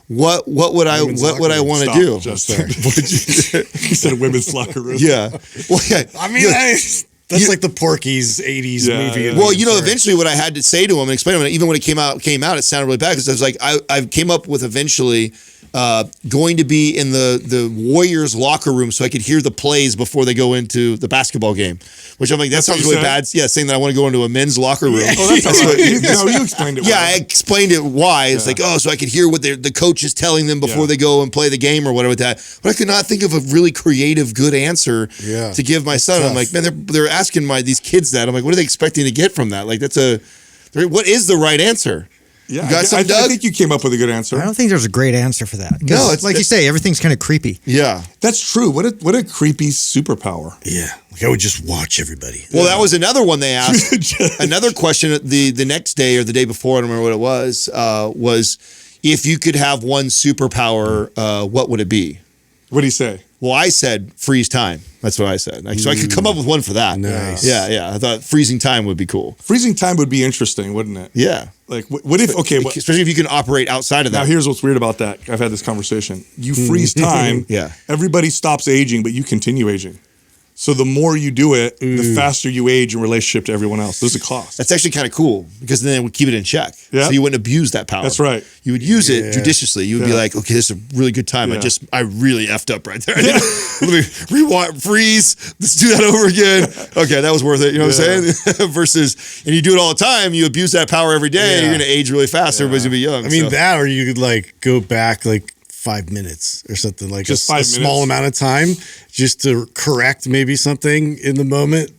what would I want to do? Justin. He said women's locker room. Yeah. Well, yeah. I mean, that's like the Porky's 80s movie. Yeah. Well, eventually what I had to say to him and explain to him, and even when it came out, it sounded really bad because I was like, I came up with eventually going to be in the Warriors locker room so I could hear the plays before they go into the basketball game, which I'm like, that sounds really bad. Yeah, saying that I want to go into a men's locker room. Oh, that's all right. You explained it well. Yeah, I explained it why. It's like, so I could hear what the coach is telling them before they go and play the game or whatever with that. But I could not think of a really creative, good answer to give my son. I'm like, man, they're asking these kids that. I'm like, what are they expecting to get from that? Like, what is the right answer? Yeah, you got some, I Doug? think you came up with a good answer. I don't think there's a great answer for that. No, it's like you say, everything's kind of creepy. Yeah, that's true. What a creepy superpower. Yeah, like I would just watch everybody. Well, that was another one they asked. Another question the next day or the day before, I don't remember what it was if you could have one superpower, what would it be? What did he say? Well, I said freeze time. That's what I said. So I could come up with one for that. Nice. Yeah. I thought freezing time would be cool. Freezing time would be interesting, wouldn't it? Yeah. Like, what if, especially if you can operate outside of that. Now, here's what's weird about that. I've had this conversation. You freeze time. Yeah. Everybody stops aging, but you continue aging. So the more you do it, the faster you age in relationship to everyone else. There's a cost. That's actually kind of cool because then it would keep it in check. Yeah. So you wouldn't abuse that power. That's right. You would use it judiciously. You would be like, okay, this is a really good time. Yeah. I really effed up right there. Let me rewind, freeze. Let's do that over again. Okay, that was worth it. You know what I'm saying? Versus, and you do it all the time. You abuse that power every day. You're going to age really fast. Everybody's going to be young. I mean, that or you could like go back like 5 minutes or something, like just a small amount of time just to correct maybe something in the moment,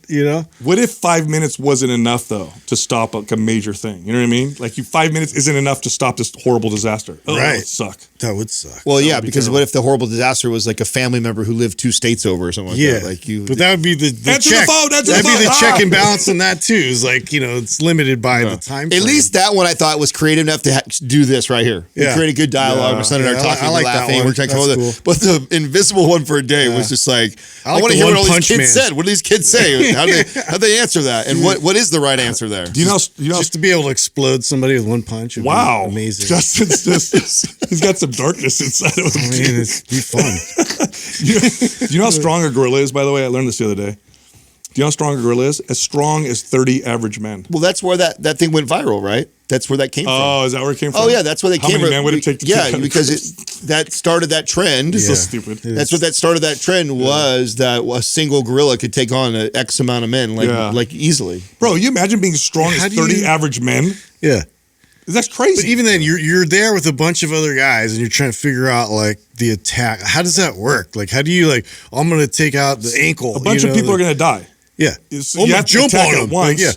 What if 5 minutes wasn't enough though to stop like a major thing? You know what I mean? Like 5 minutes isn't enough to stop this horrible disaster. Oh, right. That would suck. That would suck. Well, yeah, because what if the horrible disaster was like a family member who lived 2 states over or something like that? Like but that would be the Answer check. the phone. That'd be the check and balance on that too. Is like, it's limited by the time frame. At least that one I thought was creative enough to do this right here. Yeah. Create a good dialogue. My son and I are talking, I like laughing. that one. We're trying to come up with it. But the invisible one for a day was just like, I like want to the hear what all these One-Punch kids Man. said. What do these kids say? How'd they answer that? And what is the right answer there? Do you know? Just to be able to explode somebody with one punch would be amazing. Justin's he's got some darkness inside of him. I mean, it'd be fun. Do you know how strong a gorilla is, by the way? I learned this the other day. Do you know how strong a gorilla is? As strong as 30 average men. Well, that's where that thing went viral, right? That's where that came from. Oh, is that where it came from? Oh yeah, that's where they How came many from. men would it take to Yeah, keep that? because that started that trend. So stupid. That's what that started that trend was that a single gorilla could take on an X amount of men like easily. Bro, you imagine being strong as 30 average men? Yeah. That's crazy. But even then, you're there with a bunch of other guys, and you're trying to figure out like the attack. How does that work? Like, how do you like? I'm going to take out the ankle. a bunch of people are going to die. Yeah, You have to jump on them once. Yeah.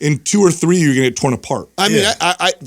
In 2 or 3, you're going to get torn apart. I mean,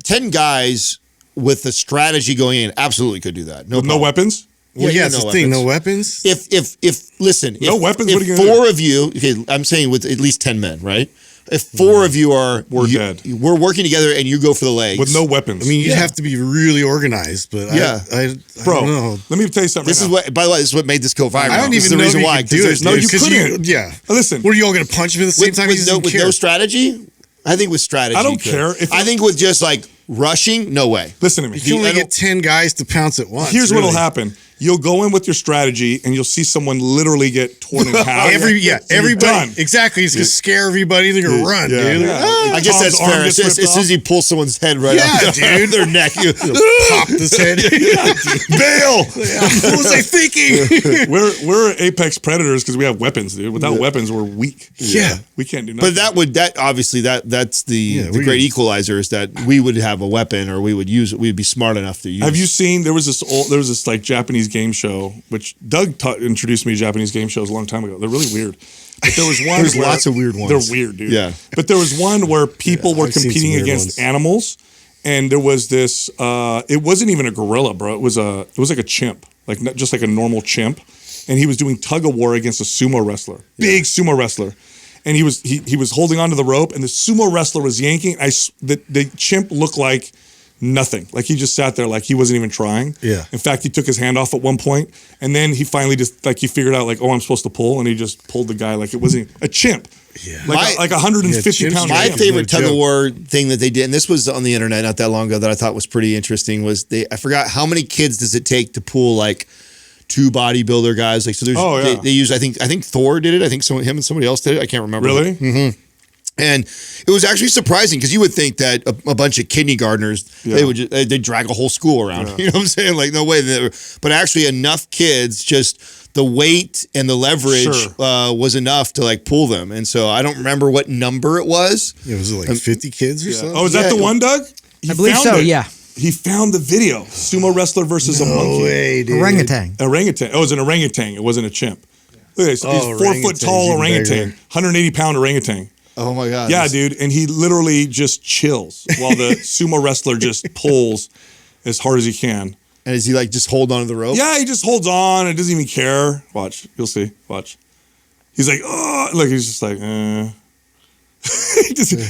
10 guys with the strategy going in absolutely could do that. With no weapons? Well, yeah, no it's the thing. No weapons. If listen, No weapons, If what are you gonna four of you, okay, I'm saying with at least 10 men, right? If 4 of you are, We're dead. We're working together, and you go for the legs With no weapons. I mean, you have to be really organized, but I Bro, don't know. let me tell you something. This is what. By the way, this is what made this go viral. I don't This is even the know reason if you why. could do it. No, dude, you 'cause couldn't. Yeah. Listen. What are you all going to punch him at the same time? He doesn't with care. no strategy. I think with strategy, I don't you could. care. I think with just like rushing, no way. Listen to me. You can only get 10 guys to pounce at once. Here's really. what'll happen. You'll go in with your strategy, and you'll see someone literally get torn in half. Everybody. Done. Exactly. He's going to scare everybody. They're going to run, dude. Yeah. I guess Tom's that's arm fair. gets As ripped soon as you pull someone's head right Yeah, off dude. their neck, you Pop this head. bail. What was I thinking? We're apex predators because we have weapons, dude. Without weapons, we're weak. Yeah. We can't do nothing. But that's the great equalizer is that we would have a weapon or we would use it. We'd be smart enough to use. Have you seen? There was this like Japanese game show, which Doug introduced me to Japanese game shows a long time ago. They're really weird. But there was one. There's where- lots of weird ones. They're weird, dude. Yeah. But there was one where people were I've seen some competing weird against ones. animals, and there was this. It wasn't even a gorilla, bro. It was like a chimp, like just like a normal chimp, and he was doing tug of war against a sumo wrestler, big sumo wrestler. And he was holding onto the rope, and the sumo wrestler was yanking. The chimp looked like nothing. Like he just sat there like he wasn't even trying. Yeah. In fact, he took his hand off at one point, and then he finally just like he figured out like, oh, I'm supposed to pull, and he just pulled the guy like it wasn't a chimp. Yeah. Like 150 Yeah, pound chimps- My chimp. favorite No tug of joke. war thing that they did, and this was on the internet not that long ago that I thought was pretty interesting, was I forgot how many kids does it take to pull like 2 bodybuilder guys. Like so, there's they use I think Thor did it. I think him and somebody else did it. I can't remember. Really? Mm-hmm. And it was actually surprising because you would think that a bunch of kindergartners they'd drag a whole school around. You know what I'm saying? Like no way. But actually, enough kids just. The weight and the leverage was enough to like pull them, and so I don't remember what number it was. It was like 50 kids or something. Oh, is that the one, Doug? I believe so, yeah. He found the video. Sumo wrestler versus a monkey. No way, dude. Orangutan. Orangutan. Oh, it was an orangutan. It wasn't a chimp. Look at this. He's 4 foot orangutan's tall even orangutan. bigger. 180 pound orangutan. Oh my god! Yeah, dude. And he literally just chills while the sumo wrestler just pulls as hard as he can. And is he like just hold on to the rope? Yeah, he just holds on and doesn't even care. Watch. You'll see. Watch. He's like, oh, look, he's just like, he doesn't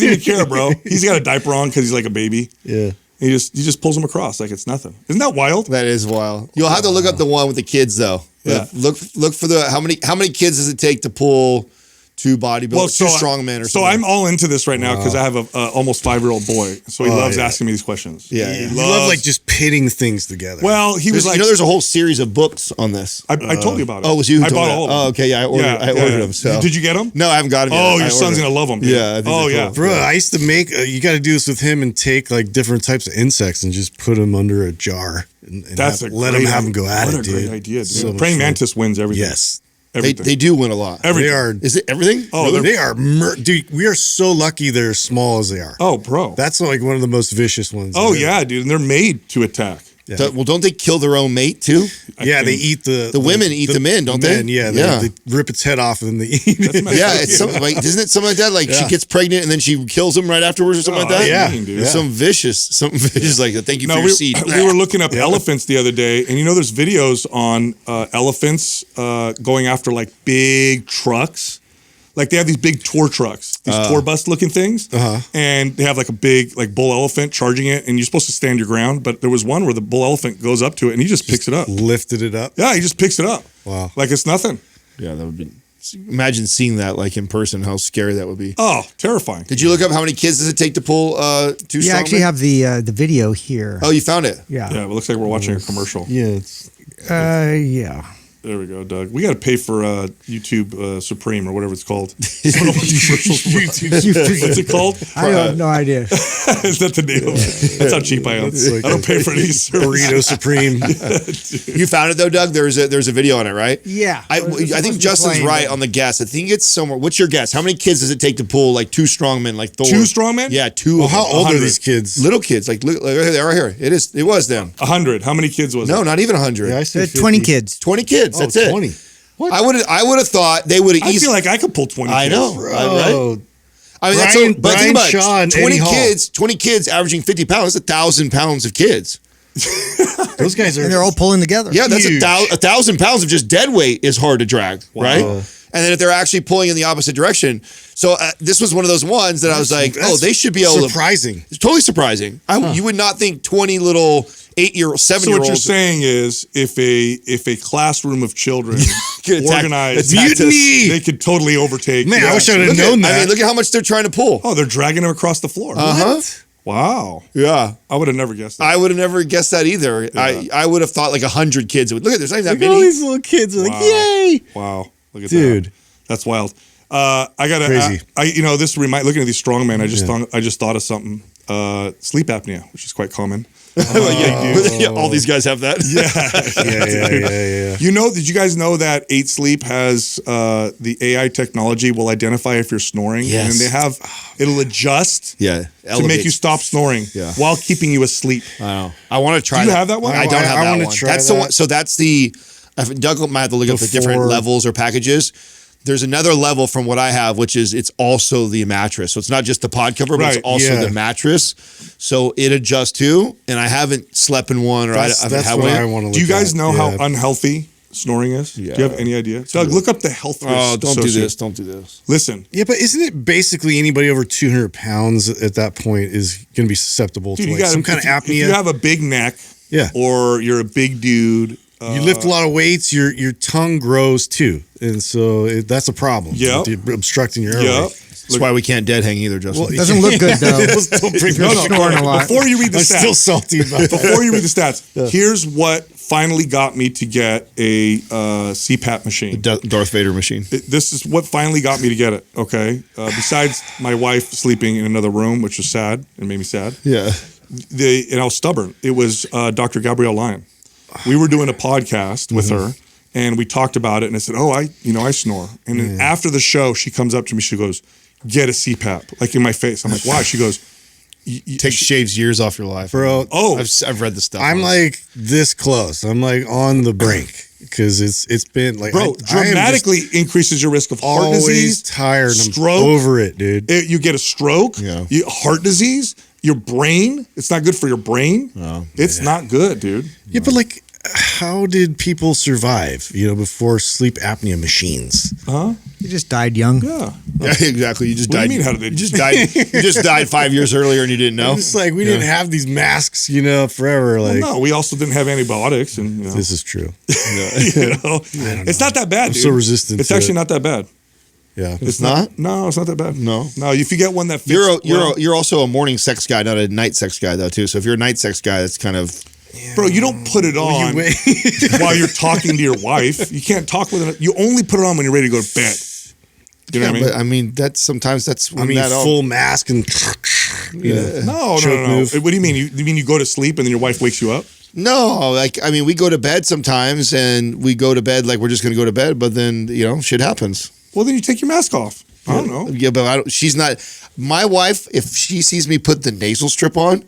even care, bro. He's got a diaper on because he's like a baby. Yeah. He just pulls him across like it's nothing. Isn't that wild? That is wild. You'll have to look up the one with the kids though. Yeah. Look for the how many kids does it take to pull 2 bodybuilders, 2 strong men or so something? I'm all into this right now because I have a almost 5-year-old boy, so he loves yeah. asking me these questions. Yeah, He yeah. You loves, love like just pitting things together. Well, he was like, there's a whole series of books on this. I told you about it. Oh, it was you who I told bought me all that? of them. Oh, okay, yeah, I ordered them. So Did you get them? No, I haven't got them yet. Oh, I your son's ordered gonna love them. Dude. Yeah, I think oh they're yeah, cool. Bro, I used to make, you got to do this with him and take like different types of insects and just put them under a jar and That's let them have them go at what it, a dude. great idea, dude. So much Praying fun. mantis wins everything. Yes. Everything. They do win a lot. Everything. They are, Is it everything? Oh, they are, dude, we are so lucky they're as small as they are. Oh, bro. That's like one of the most vicious ones. Oh ever. yeah, dude. And they're made to attack. Yeah. Well, don't they kill their own mate too? Yeah, they eat the women eat the men, don't they? men, yeah, Yeah. they rip its head off and they eat it. Yeah, it's something like isn't it something like that? Like she gets pregnant and then she kills him right afterwards or something like that. yeah. Mean, dude. It's something vicious like that. Thank you for your seed. we were looking up elephants the other day, and there's videos on elephants going after like big trucks. Like they have these big tour trucks, these tour bus looking things, and they have like a big like bull elephant charging it, and you're supposed to stand your ground. But there was one where the bull elephant goes up to it and he just picks it up. Lifted it up. Yeah, he just picks it up. Wow. Like it's nothing. Yeah, that would be. Imagine seeing that like in person. How scary that would be. Oh, terrifying. Did you look up how many kids does it take to pull 2 You strong actually men? have the video here. Oh, you found it. Yeah, it looks like we're watching a commercial. Yeah, it's Yeah. There we go, Doug. We got to pay for YouTube Supreme or whatever it's called. What's it called? I have no idea. Is that the name of it? That's how cheap I am. Like I don't pay for any service. Burrito Supreme. You found it though, Doug. There's a video on it, right? Yeah. I think Justin's right on the guess. I think it's somewhere. What's your guess? How many kids does it take to pull like 2 strongmen like Thor? 2 strongmen? Yeah, 2. Well, of how them. old are 100. these kids? Little kids, like right here. It was them. 100. How many kids was No, it? not even 100. Yeah, I said 20 50. kids. 20 kids. Oh, That's it. 20. What? I would have thought they would have I easily. feel like I could pull 20 I kids. know. Bro, I mean, that's Brian- but think Brian about it. Shaw and 20 Eddie Hall. kids. 20 kids averaging 50 pounds. That's 1,000 pounds of kids. those guys are. And they're all pulling together. Yeah, that's Huge. 1,000 pounds of just dead weight is hard to drag, right? And then if they're actually pulling in the opposite direction, so this was one of those ones that I was like, That's they should be able surprising. to. It's totally surprising. You would not think 20 little 8-year-old, So 7-year-olds. what you're saying is, if a classroom of children Could attack- organized, attack us. Mutiny! they could totally overtake. Man, I wish I would have Look known at, that. I mean, look at how much they're trying to pull. Oh, they're dragging them across the floor. Uh-huh. Wow. Yeah. I would have never guessed that. I would have never guessed that either. I would have thought like 100 kids. Look at there's not even that Look at all many. these little kids. Are like, Wow. yay! Wow. Look at Dude. that. That's wild. I gotta. Crazy. This looking at these strongmen. I just thought of something. Sleep apnea, which is quite common. Yeah, all these guys have that. Yeah. Did you guys know that 8 Sleep has the AI technology will identify if you're snoring? Yes. And it'll adjust Yeah. to make you stop snoring Yeah. while keeping you asleep. I want to try. Do you that. have that one? I don't have I that wanna one. try That's the that. one. So that's the. Doug might have to look up the different Before- levels or packages. There's another level from what I have, which is it's also the mattress. So it's not just the pod cover, but Right, it's also yeah. the mattress. So it adjusts too. And I haven't slept in one, or I haven't That's had what one. I want to look Do you guys at. know how Yeah. unhealthy snoring is? Yeah. Do you have any idea? Doug, look up the health risks. Oh, don't do associated. this! Don't do this. Listen, Yeah, but isn't it basically anybody over 200 pounds at that point is going to be susceptible dude, to you like got some kind of If apnea? you have a big neck, Yeah. or you're a big dude, You lift a lot of weights, your tongue grows too, and so that's a problem. Yep. You're obstructing your airway. Yep. That's why we can't dead hang either, Justin. Well, Doesn't look good, though. Don't bring You're that up. snoring a lot. Before you read the I'm stats, still salty about that. before you read the stats, here's what finally got me to get a CPAP machine. Darth Vader machine. This is what finally got me to get it. Okay, besides my wife sleeping in another room, which was sad and made me sad. Yeah. And I was stubborn. It was Dr. Gabrielle Lyon. We were doing a podcast with her, and we talked about it. And I said, "Oh, I snore." And then after the show, she comes up to me. She goes, "Get a CPAP," like in my face. I'm like, "Why?" She goes, Shaves years off your life, Bro, I've read the stuff. I'm on it. like this close. I'm like on the brink because it's been like "Bro, I am just dramatically increases your risk of heart always disease, tired. And stroke, I'm over it, dude. You get a stroke, Yeah. heart disease, your brain. It's not good for your brain. It's not good, dude. Yeah, but like, how did people survive? Before sleep apnea machines. Huh? You just died young. Yeah. Yeah, exactly. You just What do died. you mean, how did they- You just died. You just died 5 years earlier, and you didn't know. It's like we didn't have these masks, forever. Like No, we also didn't have antibiotics, and this is true. it's not that bad. I'm dude. so resistant It's to actually it. not that bad. Yeah, It's not. No, it's not that bad. No. If you get one that fits, You're also a morning sex guy, not a night sex guy, though. Too. So if you're a night sex guy, that's kind of. bro, you don't put it on while you're talking to your wife. You can't talk with it. You only put it on when you're ready to go to bed. You know what I mean? But I mean, that's when I mean, that all- full mask and No. choke move. What do you mean? You mean you go to sleep and then your wife wakes you up? No, we go to bed sometimes, and we go to bed like we're just going to go to bed, but then shit happens. Well, then you take your mask off. I don't know. Yeah, but she's not. My wife, if she sees me put the nasal strip on,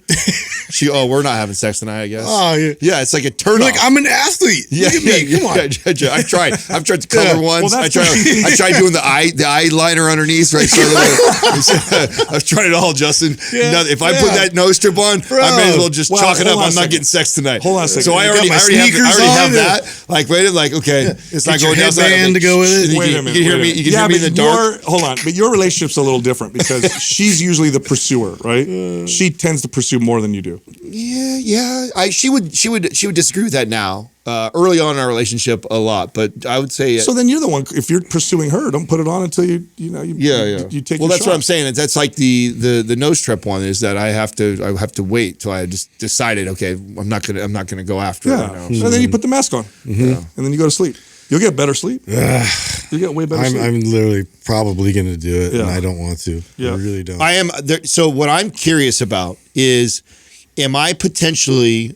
we're not having sex tonight, I guess. Oh, yeah. Yeah, it's like a turn Like I'm an athlete. Yeah, Look at me. Come on. I've tried the color ones. Well, I tried doing the eyeliner underneath. Right, I've tried it all, Justin. Yeah, If I put that nose strip on, I may as well just Well, chalk it up. hold on I'm a not second. getting sex tonight. Hold on a second. So I You already got my have sneakers on that. Like, rated, like, okay, it's not Get your going down. headband to go with it. Wait a minute. You can hear me. You can hear me in the dark. Hold on, but your relationship's a little different because she's usually the pursuer, right? She tends to pursue more than you do. Yeah. She would disagree with that now. Early on in our relationship, a lot, but I would say. So then you're the one. If you're pursuing her, don't put it on until you take. Well, your that's what I'm shot. saying. That's like the nose strip one is that I have to wait till I just decided. Okay, I'm not gonna go after. Yeah, it. and then you put the mask on, and then you go to sleep. You'll get better sleep. You get way better sleep. I'm literally probably going to do it, Yeah. and I don't want to. Yeah. I really don't. I am there. So what I'm curious about is, am I potentially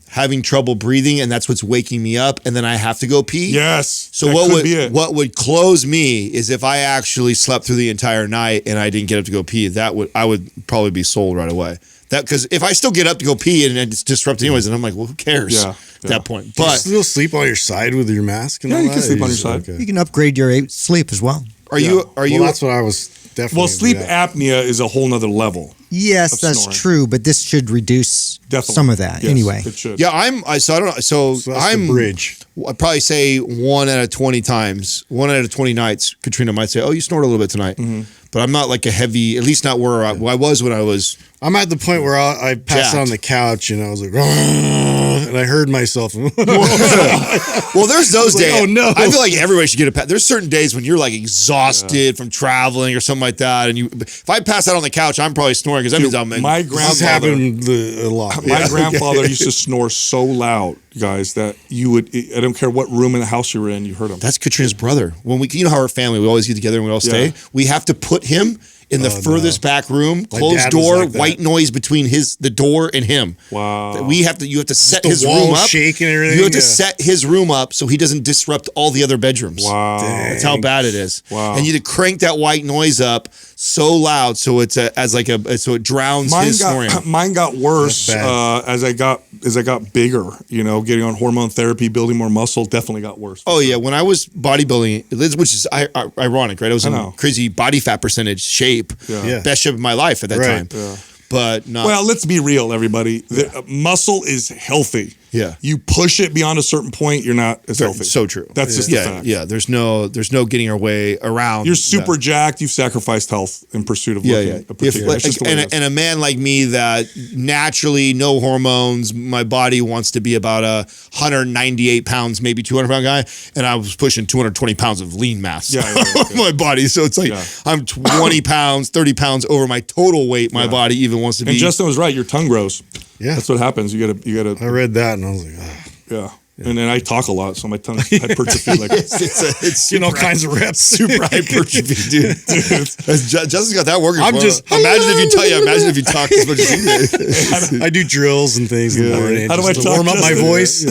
having trouble breathing, and that's what's waking me up, and then I have to go pee? Yes. So that what could would be it. what would close me is if I actually slept through the entire night and I didn't get up to go pee. I would probably be sold right away. That because if I still get up to go pee and it's disrupted anyways, and I'm like, well, who cares Yeah, at that point? Do you But still sleep on your side with your mask? And Yeah, all you can that? sleep Or on your just- side. okay. You can upgrade your sleep as well. are you Well, that's what I was definitely. Well, sleep yeah. apnea is a whole nother level. Yes, Of that's snoring. true, but this should reduce Definitely. some of that Yes, anyway. It should. Yeah, so I don't know. So So that's I'm the bridge. I'd probably say 1 out of 20 times, 1 out of 20 nights, Katrina might say, "Oh, you snored a little bit tonight," but I'm not like a heavy. At least not where I was when I was. I'm at the point where I passed Jacked. on the couch and I was like, and I heard myself. Well, there's those like, days. oh, no. I feel like everybody should get a pat. There's certain days when you're like exhausted from traveling or something like that, and if I pass out on the couch, I'm probably snoring because that means I'm. My This grandfather. happened a lot. My Yeah. grandfather used to snore so loud, guys, that you would. I don't care what room in the house you were in, you heard him. That's Katrina's brother. When we, you know how our family, we always get together and we all stay. Yeah. We have to put him in the furthest back room, My closed dad was door, like that. white noise between the door and him. Wow. You have to set the his walls room up. shake and everything, You have to yeah. set his room up so he doesn't disrupt all the other bedrooms. Wow. That's how bad it is. Wow. And you had to crank that white noise up so loud so it's so it drowns his snoring. Mine got worse That's bad. as I got bigger. You know, getting on hormone therapy, building more muscle, definitely got worse. Oh yeah, when I was bodybuilding, which is ironic, right? I was I in know. crazy body fat percentage shape, Yeah. best shape of my life at that Right. time. But not. Well, let's be real, everybody. Muscle is healthy. Yeah. You push it beyond a certain point, you're not as healthy. So true. That's just the yeah, fact. yeah. There's no getting our way around. You're super jacked. You've sacrificed health in pursuit of Yeah, looking yeah. a particular. That's just the way it is. And a man like me that naturally no hormones, my body wants to be about 198 pounds, maybe 200 pound guy, and I was pushing 220 pounds of lean mass Yeah, on my body. So it's like Yeah. I'm 20 pounds, 30 pounds over my total weight. My body even wants to be. And Justin was right. Your tongue grows. Yeah. That's what happens. You gotta. I read that and I was like, Yeah. And then I talk a lot, so my tongue's hypertrophy. Like, it's getting all kinds of reps. super hypertrophy, dude. Justin's got that working. I'm for him. just- imagine if you talk as much as he did. I do drills and things in the morning. How do I just to talk, warm up my Justin? voice.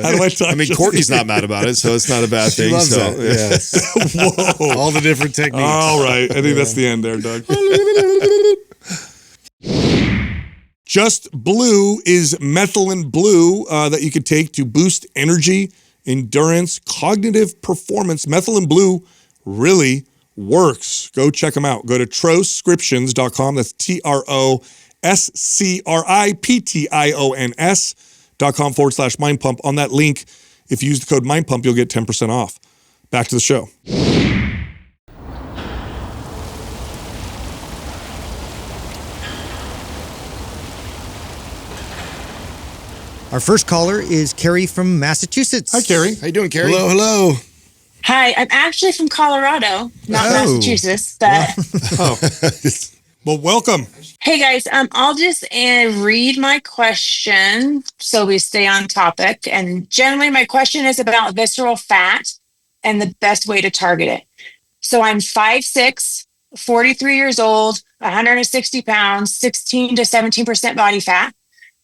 how do I talk? I mean, Courtney's not mad about it, so it's not a bad She thing. loves so, that. Yeah. Whoa. All the different techniques. All right. I think that's the end there, Doug. Just Blue is methylene blue that you could take to boost energy, endurance, cognitive performance. Methylene blue really works. Go check them out. Go to troscriptions.com. That's TROSCRIPTIONS.com/mind pump. On that link, if you use the code mind pump, you'll get 10% off. Back to the show. Our first caller is Carrie from Massachusetts. Hi, Carrie. how you doing, Carrie? Hello. Hi, I'm actually from Colorado, not Oh. Massachusetts. But Well, welcome. hey, guys, I'll just read my question so we stay on topic. And generally, my question is about visceral fat and the best way to target it. So I'm 5'6", 43 years old, 160 pounds, 16 to 17% body fat.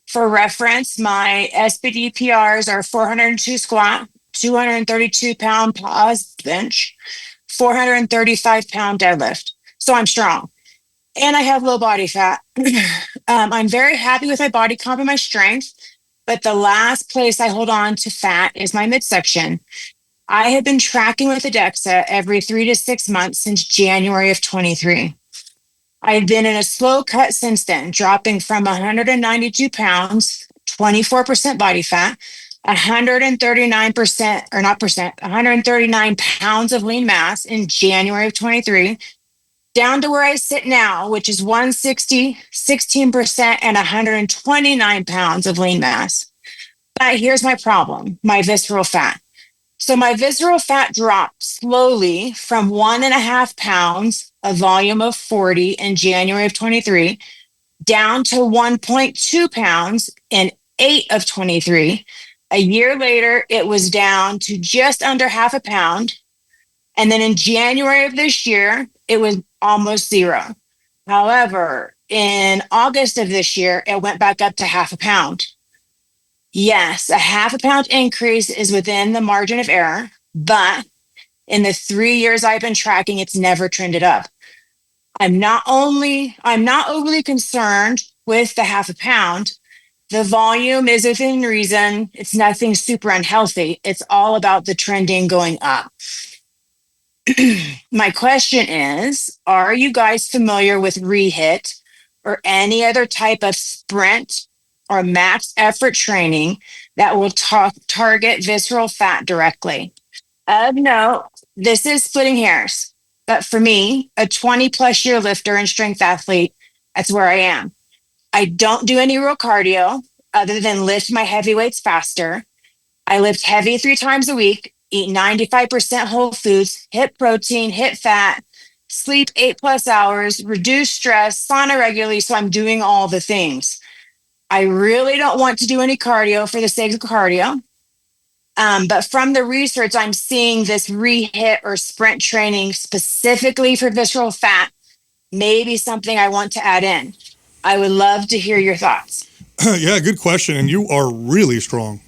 For reference, my SBD PRs are 402 squat, 232 pound pause bench, 435 pound deadlift. So I'm strong and I have low body fat. I'm very happy with my body comp and my strength, but the last place I hold on to fat is my midsection. I have been tracking with Adexa every 3 to 6 months since January of 23. I've been in a slow cut since then, dropping from 192 pounds, 24% body fat, 139% or not percent, 139 pounds of lean mass in January of 23, down to where I sit now, which is 160, 16%, and 129 pounds of lean mass. But here's my problem, my visceral fat. So my visceral fat dropped slowly from 1.5 pounds, a volume of 40 in January of 23, down to 1.2 pounds in 8 of 23, A year later, it was down to just under half a pound. And then in January of this year, it was almost zero. However, in August of this year, it went back up to half a pound. Yes, a half a pound increase is within the margin of error, but in the 3 years I've been tracking, it's never trended up. I'm not overly concerned with the half a pound. The volume is within reason. It's nothing super unhealthy. It's all about the trending going up. My question is, are you guys familiar with rehit or any other type of sprint or max effort training that will target visceral fat directly? Of note, this is splitting hairs, but for me, a 20 plus year lifter and strength athlete, that's where I am. I don't do any real cardio other than lift my heavy weights faster. I lift heavy 3 times a week, eat 95% whole foods, hit protein, hit fat, sleep 8+ hours, reduce stress, sauna regularly. So I'm doing all the things. I really don't want to do any cardio for the sake of cardio. But from the research, I'm seeing this rehit or sprint training specifically for visceral fat, maybe something I want to add in. I would love to hear your thoughts. Yeah, good question. And you are really strong.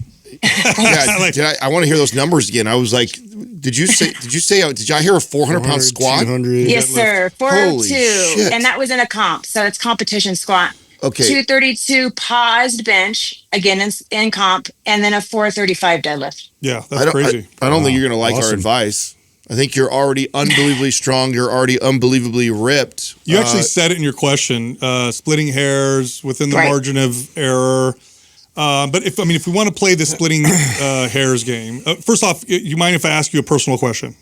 Yeah, I want to hear those numbers again. I was like, did I hear a 400-pound squat? 200. Yes, sir. 402. Holy shit. And that was in a comp. So it's competition squat. Okay. 232 paused bench, again in comp, and then a 435 deadlift. Yeah, that's crazy. I don't think you're going to like our Awesome. advice. I think you're already unbelievably strong. You're already unbelievably ripped. You actually said it in your question, splitting hairs within the margin of error. But if we want to play the splitting hairs game, first off, you mind if I ask you a personal question?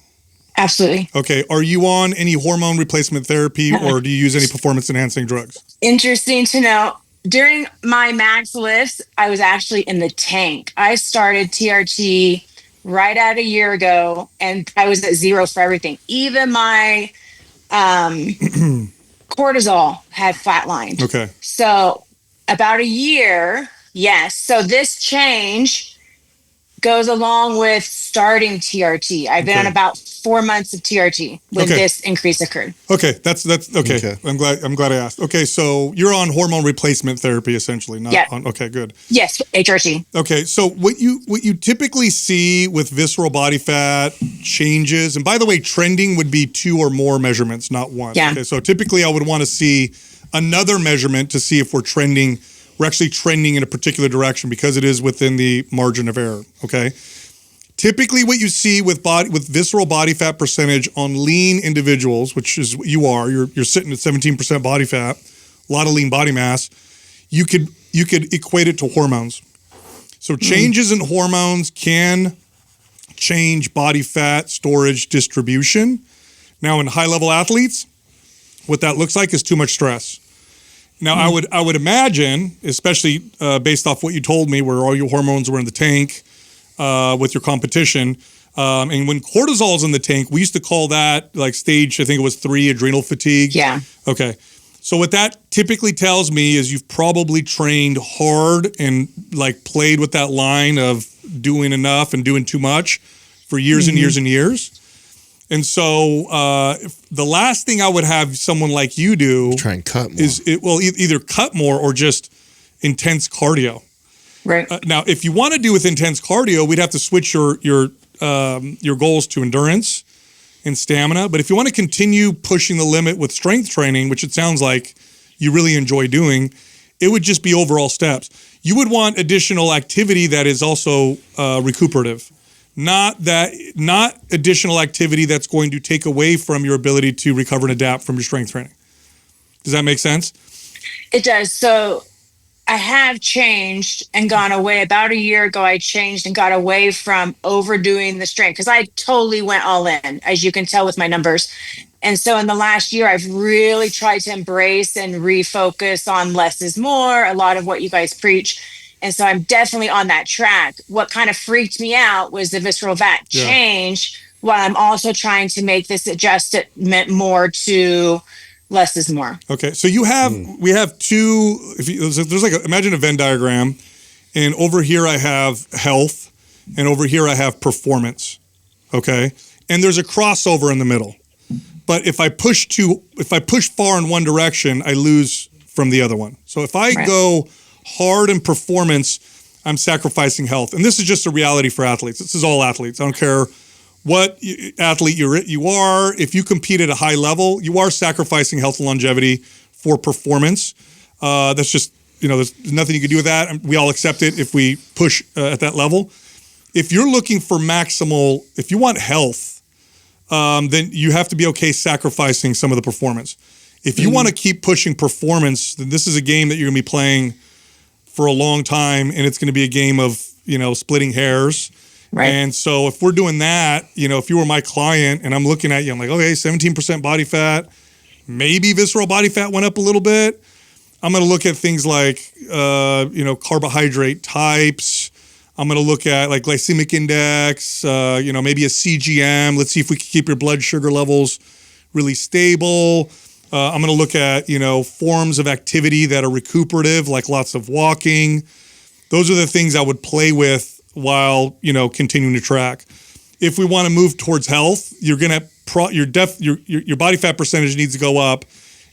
Absolutely. Okay. Are you on any hormone replacement therapy or do you use any performance enhancing drugs? Interesting to know. During my max lifts, I was actually in the tank. I started TRT right at a year ago, and I was at zero for everything. Even my cortisol had flatlined. Okay. So about a year, yes. So this change goes along with starting TRT. I've been on about 4 months of TRT when this increase occurred. Okay, that's okay. I'm glad I asked. Okay, so you're on hormone replacement therapy essentially, not on. Okay, good. Yes, HRT. Okay, so what you typically see with visceral body fat changes, and by the way, trending would be 2 or more measurements, not one. Yeah. Okay, so typically I would want to see another measurement to see if we're trending. We're actually trending in a particular direction because it is within the margin of error. Okay. Typically, what you see with visceral body fat percentage on lean individuals, which is what you are, you're sitting at 17% body fat, a lot of lean body mass. You could equate it to hormones. So changes in hormones can change body fat storage distribution. Now, in high level athletes, what that looks like is too much stress. Now, I would imagine, especially based off what you told me, where all your hormones were in the tank with your competition, and when cortisol's in the tank, we used to call that like stage, I think it was 3, adrenal fatigue. Yeah. Okay. So what that typically tells me is you've probably trained hard and like played with that line of doing enough and doing too much for years and years and years. And so the last thing I would have someone like you do try and cut more. is either cut more or just intense cardio. Right. Now, if you want to do with intense cardio, we'd have to switch your goals to endurance and stamina. But if you want to continue pushing the limit with strength training, which it sounds like you really enjoy doing, it would just be overall steps. You would want additional activity that is also recuperative. Not additional activity that's going to take away from your ability to recover and adapt from your strength training. Does that make sense? It does. So I have changed and gone away. About a year ago, I changed and got away from overdoing the strength because I totally went all in, as you can tell with my numbers. And so in the last year, I've really tried to embrace and refocus on less is more, a lot of what you guys preach. And so I'm definitely on that track. What kind of freaked me out was the visceral fat change, while I'm also trying to make this adjustment more to less is more. Okay, so we have two. There's like imagine a Venn diagram, and over here I have health, and over here I have performance. Okay, and there's a crossover in the middle. But if I push far in one direction, I lose from the other one. So if I go hard in performance, I'm sacrificing health. And this is just a reality for athletes. This is all athletes. I don't care what athlete you are. If you compete at a high level, you are sacrificing health and longevity for performance. That's just, there's nothing you can do with that. We all accept it if we push at that level. If you're looking for maximal, if you want health, then you have to be okay sacrificing some of the performance. If you want to keep pushing performance, then this is a game that you're going to be playing for a long time, and it's going to be a game of, splitting hairs. Right. And so if we're doing that, if you were my client and I'm looking at you, I'm like, okay, 17% body fat, maybe visceral body fat went up a little bit. I'm going to look at things like, carbohydrate types. I'm going to look at like glycemic index, maybe a CGM. Let's see if we can keep your blood sugar levels really stable. I'm going to look at, forms of activity that are recuperative, like lots of walking. Those are the things I would play with while, continuing to track. If we want to move towards health, you're going to, your body fat percentage needs to go up,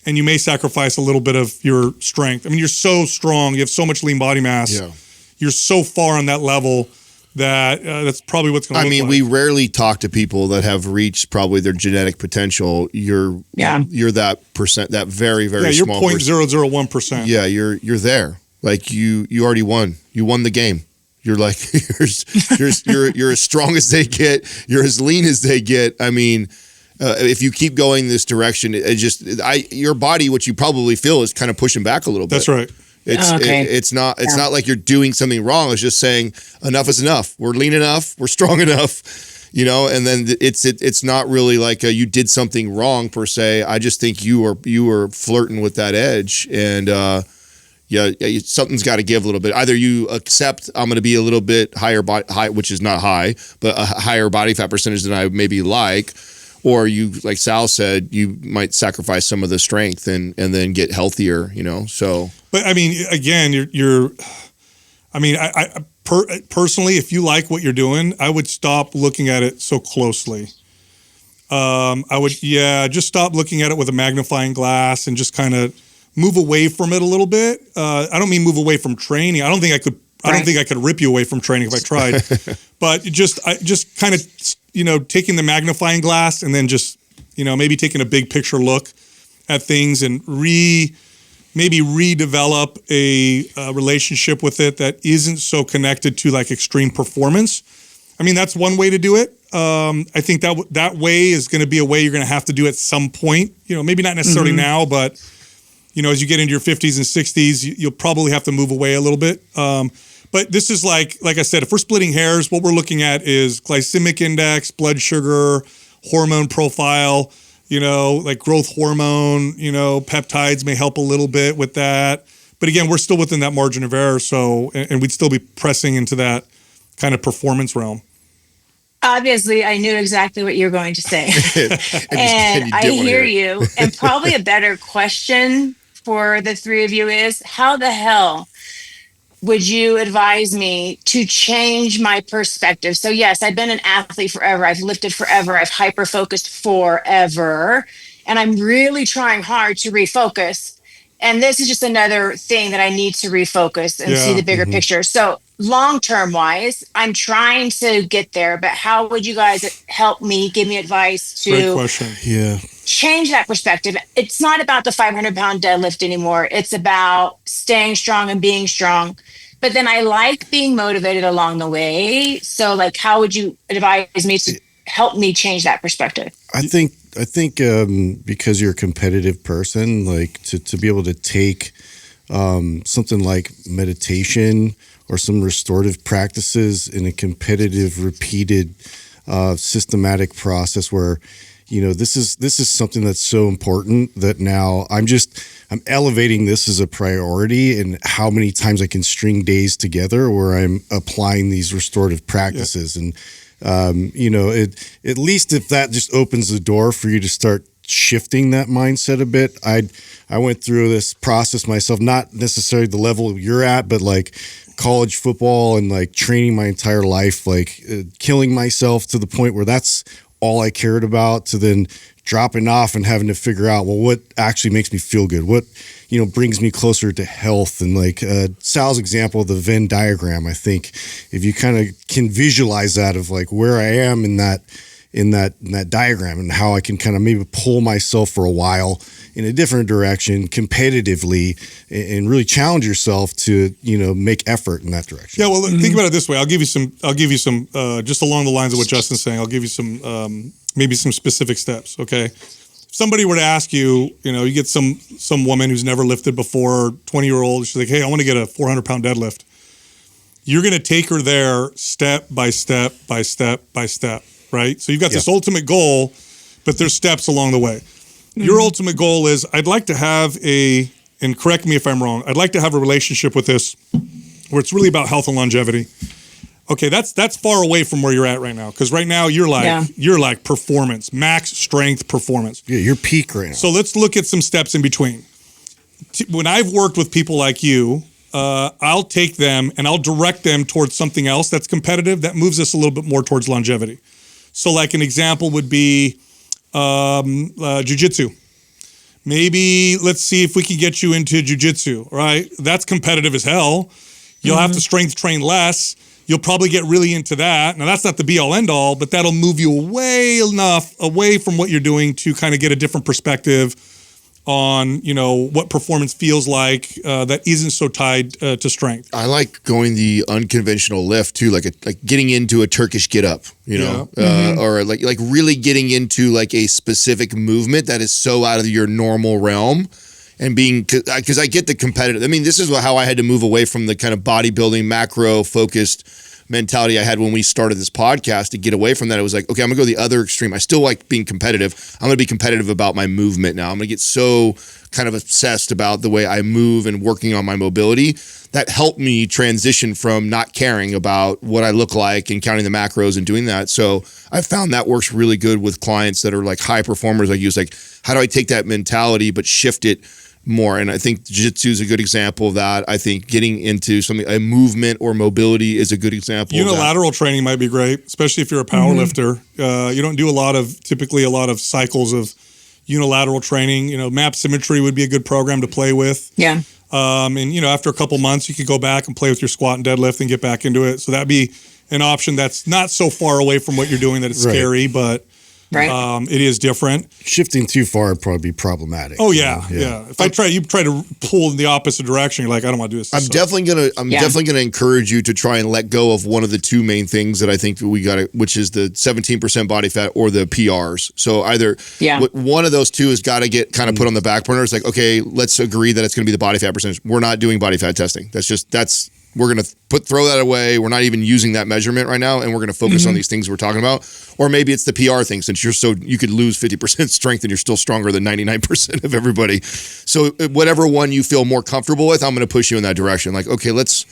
and you may sacrifice a little bit of your strength. I mean, you're so strong. You have so much lean body mass. Yeah. You're so far on that level that that's probably what's going to look like. We rarely talk to people that have reached probably their genetic potential. You're that percent, that very, very small you're 0.001%. Yeah, you're there. Like you already won. You won the game. You're like you're as strong as they get. You're as lean as they get. I mean, if you keep going this direction, your body, what you probably feel is kind of pushing back a little bit. That's right. It's not like you're doing something wrong. It's just saying enough is enough. We're lean enough. We're strong enough. And then it's not really like you did something wrong per se. I just think you were flirting with that edge, and something's got to give a little bit. Either you accept I'm going to be a little bit higher, which is not high, but a higher body fat percentage than I maybe like. Or you, like Sal said, you might sacrifice some of the strength and then get healthier, so. But I mean, again, personally, if you like what you're doing, I would stop looking at it so closely. Just stop looking at it with a magnifying glass and just kind of move away from it a little bit. I don't mean move away from training. I don't think I could rip you away from training if I tried. But just kind of, taking the magnifying glass and then just, maybe taking a big picture look at things and maybe redevelop a relationship with it that isn't so connected to like extreme performance. I mean, that's one way to do it. I think that way is going to be a way you're going to have to do at some point, maybe not necessarily now, but as you get into your 50s and 60s, you'll probably have to move away a little bit. But this is like I said, if we're splitting hairs, what we're looking at is glycemic index, blood sugar, hormone profile, like growth hormone, peptides may help a little bit with that. But again, we're still within that margin of error. So, and we'd still be pressing into that kind of performance realm. Obviously, I knew exactly what you were going to say. and I hear you. And probably a better question for the three of you is, how the hell would you advise me to change my perspective? So yes, I've been an athlete forever. I've lifted forever. I've hyper-focused forever. And I'm really trying hard to refocus. And this is just another thing that I need to refocus and see the bigger picture. So long-term wise, I'm trying to get there, but how would you guys help me, give me advice to change that perspective? It's not about the 500-pound deadlift anymore. It's about staying strong and being strong. But then I like being motivated along the way. So like, how would you advise me to help me change that perspective? I think because you're a competitive person, like to be able to take something like meditation or some restorative practices in a competitive, repeated, systematic process where, this is something that's so important that now I'm elevating this as a priority, and how many times I can string days together where I'm applying these restorative practices. And, at least if that just opens the door for you to start shifting that mindset a bit. I went through this process myself, not necessarily the level you're at, but like college football and like training my entire life, like killing myself to the point where that's all I cared about, to then dropping off and having to figure out, well, what actually makes me feel good? What, brings me closer to health? And like Sal's example of the Venn diagram, I think if you kind of can visualize that of like where I am in that diagram and how I can kind of maybe pull myself for a while in a different direction competitively and really challenge yourself to, make effort in that direction. Yeah. Well, think about it this way. I'll give you some, just along the lines of what Justin's saying, I'll give you some, maybe some specific steps. Okay. If somebody were to ask you, you get some woman who's never lifted before, 20-year-old, she's like, hey, I want to get a 400-pound deadlift. You're going to take her there step by step by step by step. Right? So you've got this ultimate goal, but there's steps along the way. Your ultimate goal is, I'd like to have and correct me if I'm wrong, I'd like to have a relationship with this where it's really about health and longevity. Okay, that's far away from where you're at right now. Because right now you're like performance, max strength performance. Yeah, you're peak right now. So let's look at some steps in between. When I've worked with people like you, I'll take them and I'll direct them towards something else that's competitive that moves us a little bit more towards longevity. So like an example would be jiu-jitsu. Maybe let's see if we can get you into jiu-jitsu, right? That's competitive as hell. You'll have to strength train less. You'll probably get really into that. Now, that's not the be-all, end-all, but that'll move you away from what you're doing to kind of get a different perspective on, what performance feels like that isn't so tied to strength. I like going the unconventional lift too, like getting into a Turkish get up, or like really getting into like a specific movement that is so out of your normal realm. And because I get the competitive. I mean, this is how I had to move away from the kind of bodybuilding, macro focused mentality I had when we started this podcast. To get away from that, it was like, okay, I'm gonna go the other extreme. I still like being competitive. I'm gonna be competitive about my movement now. I'm gonna get so kind of obsessed about the way I move and working on my mobility. That helped me transition from not caring about what I look like and counting the macros and doing that. So I found that works really good with clients that are like high performers like you. It's like, how do I take that mentality but shift it more? And I think jiu-jitsu is a good example of that. I think getting into a movement or mobility is a good example. Unilateral training might be great, especially if you're a power lifter. You don't do typically a lot of cycles of unilateral training. Map symmetry would be a good program to play with. Yeah. And after a couple months, you could go back and play with your squat and deadlift and get back into it. So that'd be an option that's not so far away from what you're doing that it's scary, but it is different. Shifting too far would probably be problematic. Oh yeah. If you try to pull in the opposite direction, you're like, I don't want to do this. I'm definitely gonna encourage you to try and let go of one of the two main things that I think we got, which is the 17% body fat or the PRs. So either one of those two has got to get kind of put on the back burner. It's like, okay, let's agree that it's going to be the body fat percentage. We're not doing body fat testing. We're going to throw that away. We're not even using that measurement right now, and we're going to focus on these things we're talking about. Or maybe it's the PR thing, since you could lose 50% strength and you're still stronger than 99% of everybody. So whatever one you feel more comfortable with, I'm going to push you in that direction. Like, okay, let's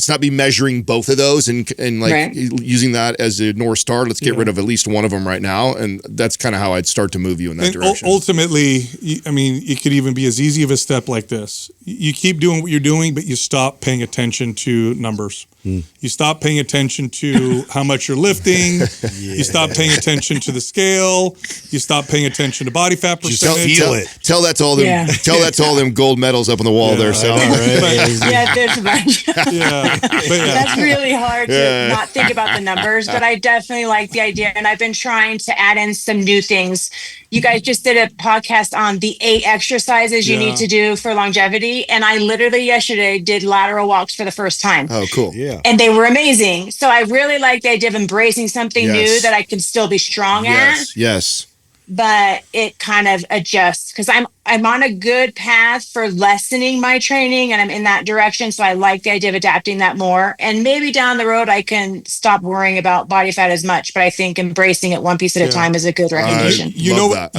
not be measuring both of those and using that as a North Star. Let's get rid of at least one of them right now. And that's kind of how I'd start to move you in that direction. Ultimately, it could even be as easy of a step like this. You keep doing what you're doing, but you stop paying attention to numbers. You stop paying attention to how much you're lifting. You stop paying attention to the scale. You stop paying attention to body fat percentage. Tell that to all them. Tell that to all them gold medals up on the wall there, Sal. There's a bunch. That's really hard to not think about the numbers, but I definitely like the idea, and I've been trying to add in some new things. You guys just did a podcast on the 8 exercises you need to do for longevity, and I literally yesterday did lateral walks for the first time. Oh, cool. Yeah. And they were amazing. So I really like the idea of embracing something new that I can still be strong at. Yes. But it kind of adjusts because I'm on a good path for lessening my training, and I'm in that direction. So I like the idea of adapting that more. And maybe down the road I can stop worrying about body fat as much. But I think embracing it one piece at a time is a good recommendation. I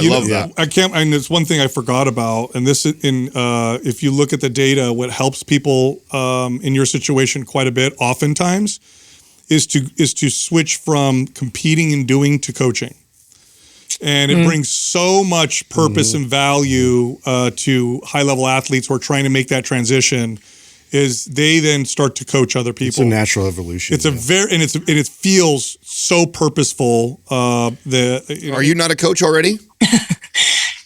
love that. I can't. And there's one thing I forgot about, and if you look at the data, what helps people in your situation quite a bit, oftentimes, is to switch from competing and doing to coaching. And it brings so much purpose and value to high-level athletes who are trying to make that transition. Is they then start to coach other people. It's a natural evolution. It's a it feels so purposeful. Are you not a coach already?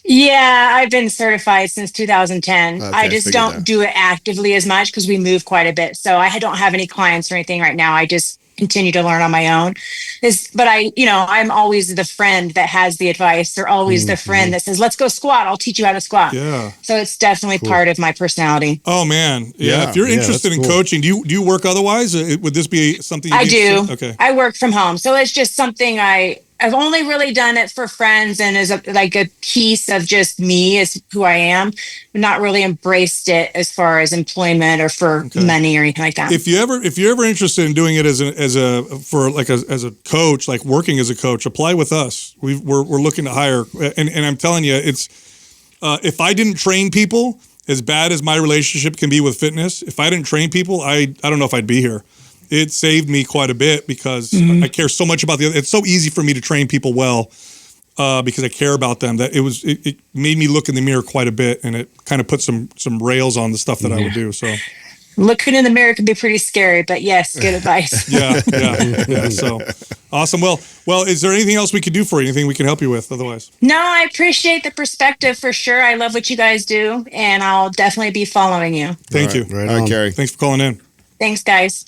Yeah, I've been certified since 2010. Okay, I just figured don't that. do it actively as much because we move quite a bit. So I don't have any clients or anything right now. I just continue to learn on my own. But I'm always the friend that has the advice, or always the friend that says, let's go squat. I'll teach you how to squat. Yeah. So it's definitely part of my personality. Oh man, yeah. Yeah. If you're Yeah, interested in that's cool. coaching, do you work otherwise? Would this be something you'd I be do. interested in? Okay. I work from home. So it's just something I've only really done it for friends and as a piece of just me as who I am, but not really embraced it as far as employment or for money or anything like that. If you're ever interested in doing it as a coach, like working as a coach, apply with us. We're looking to hire, and I'm telling you, it's if I didn't train people, as bad as my relationship can be with fitness, if I didn't train people, I don't know if I'd be here. It saved me quite a bit because I care so much about it's so easy for me to train people well because I care about them that it made me look in the mirror quite a bit, and it kind of put some rails on the stuff that I would do. So looking in the mirror can be pretty scary, but yes, good advice. yeah. So awesome. Well, is there anything else we could do for you? Anything we can help you with otherwise? No, I appreciate the perspective for sure. I love what you guys do, and I'll definitely be following you. Thank you. Right All right, on. Carrie. Thanks for calling in. Thanks, guys.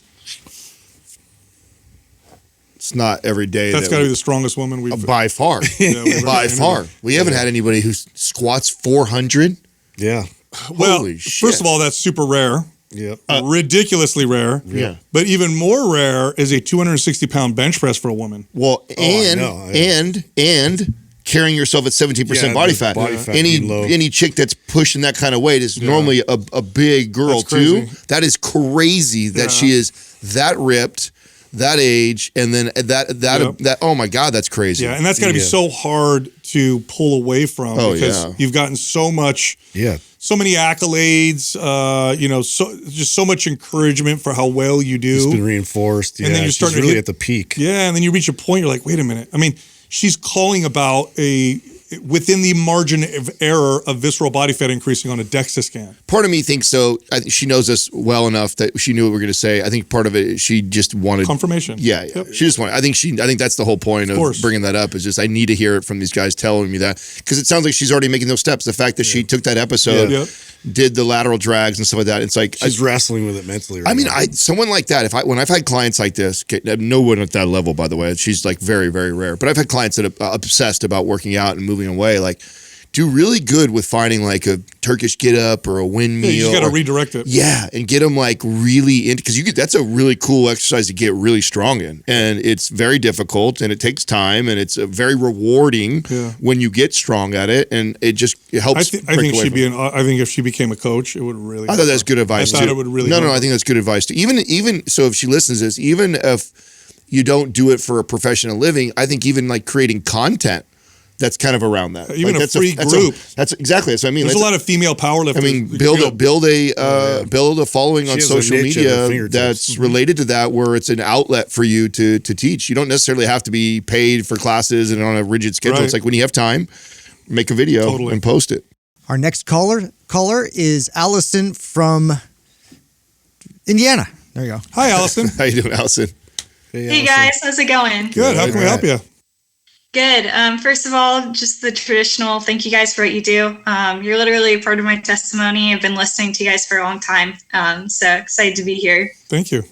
It's not every day. That's got to be the strongest woman we've by far. we've By ever far. interviewed. We haven't had anybody who squats 400. Yeah. Well, Holy shit. first of all, that's super rare. Yep. Ridiculously rare. Yeah. But even more rare is a 260-pound bench press for a woman. Well, I know, yeah. and carrying yourself at 17% Yeah, body the fat. body fat Any being low. any chick that's pushing that kind of weight is normally a big girl That's crazy. too. That is crazy that she is that ripped, that age, and then that oh my God, that's crazy. Yeah, and that's got to be so hard to pull away from because you've gotten so much, so many accolades, just so much encouragement for how well you do. It's been reinforced. And then you're starting to really hit- at the peak. Yeah, and then you reach a point, you're like, wait a minute. I mean, she's calling about within the margin of error of visceral body fat increasing on a DEXA scan. Part of me thinks so. I think she knows us well enough that she knew what we were going to say. I think part of it, she just wanted Confirmation. Yeah. Yep. She just wanted. I think that's the whole point of course. bringing that up. Is just I need to hear it from these guys telling me that, because it sounds like she's already making those steps. The fact that she took that episode, did the lateral drags and stuff like that. It's like She's wrestling with it mentally. Right I mean, now. someone like that. When I've had clients like this, no one at that level, by the way. She's like very, very rare. But I've had clients that are obsessed about working out and moving away. Like, do really good with finding like a Turkish get up or a windmill. You just got to redirect it. Yeah, and get them like really into, because that's a really cool exercise to get really strong in, and it's very difficult and it takes time and it's very rewarding when you get strong at it, and it helps. I think she'd be I think if she became a coach, it would really. I thought that's good advice. I thought too. it would really. No, help I think that's good advice too. Even so, if she listens to this, even if you don't do it for a professional living, I think even like creating content that's kind of around that. Even like a free group. That's exactly what I mean. There's a lot of female powerlifters. I mean, build a following on She has a social niche at her media fingertips. that's related to that, where it's an outlet for you to teach. You don't necessarily have to be paid for classes and on a rigid schedule. Right. It's like when you have time, make a video and post it. Our next caller is Allison from Indiana. There you go. Hi, Allison. How you doing, Allison? Hey guys, how's it going? Good. How can we help you? Good. First of all, just the traditional thank you guys for what you do. You're literally a part of my testimony. I've been listening to you guys for a long time. So excited to be here. Thank you.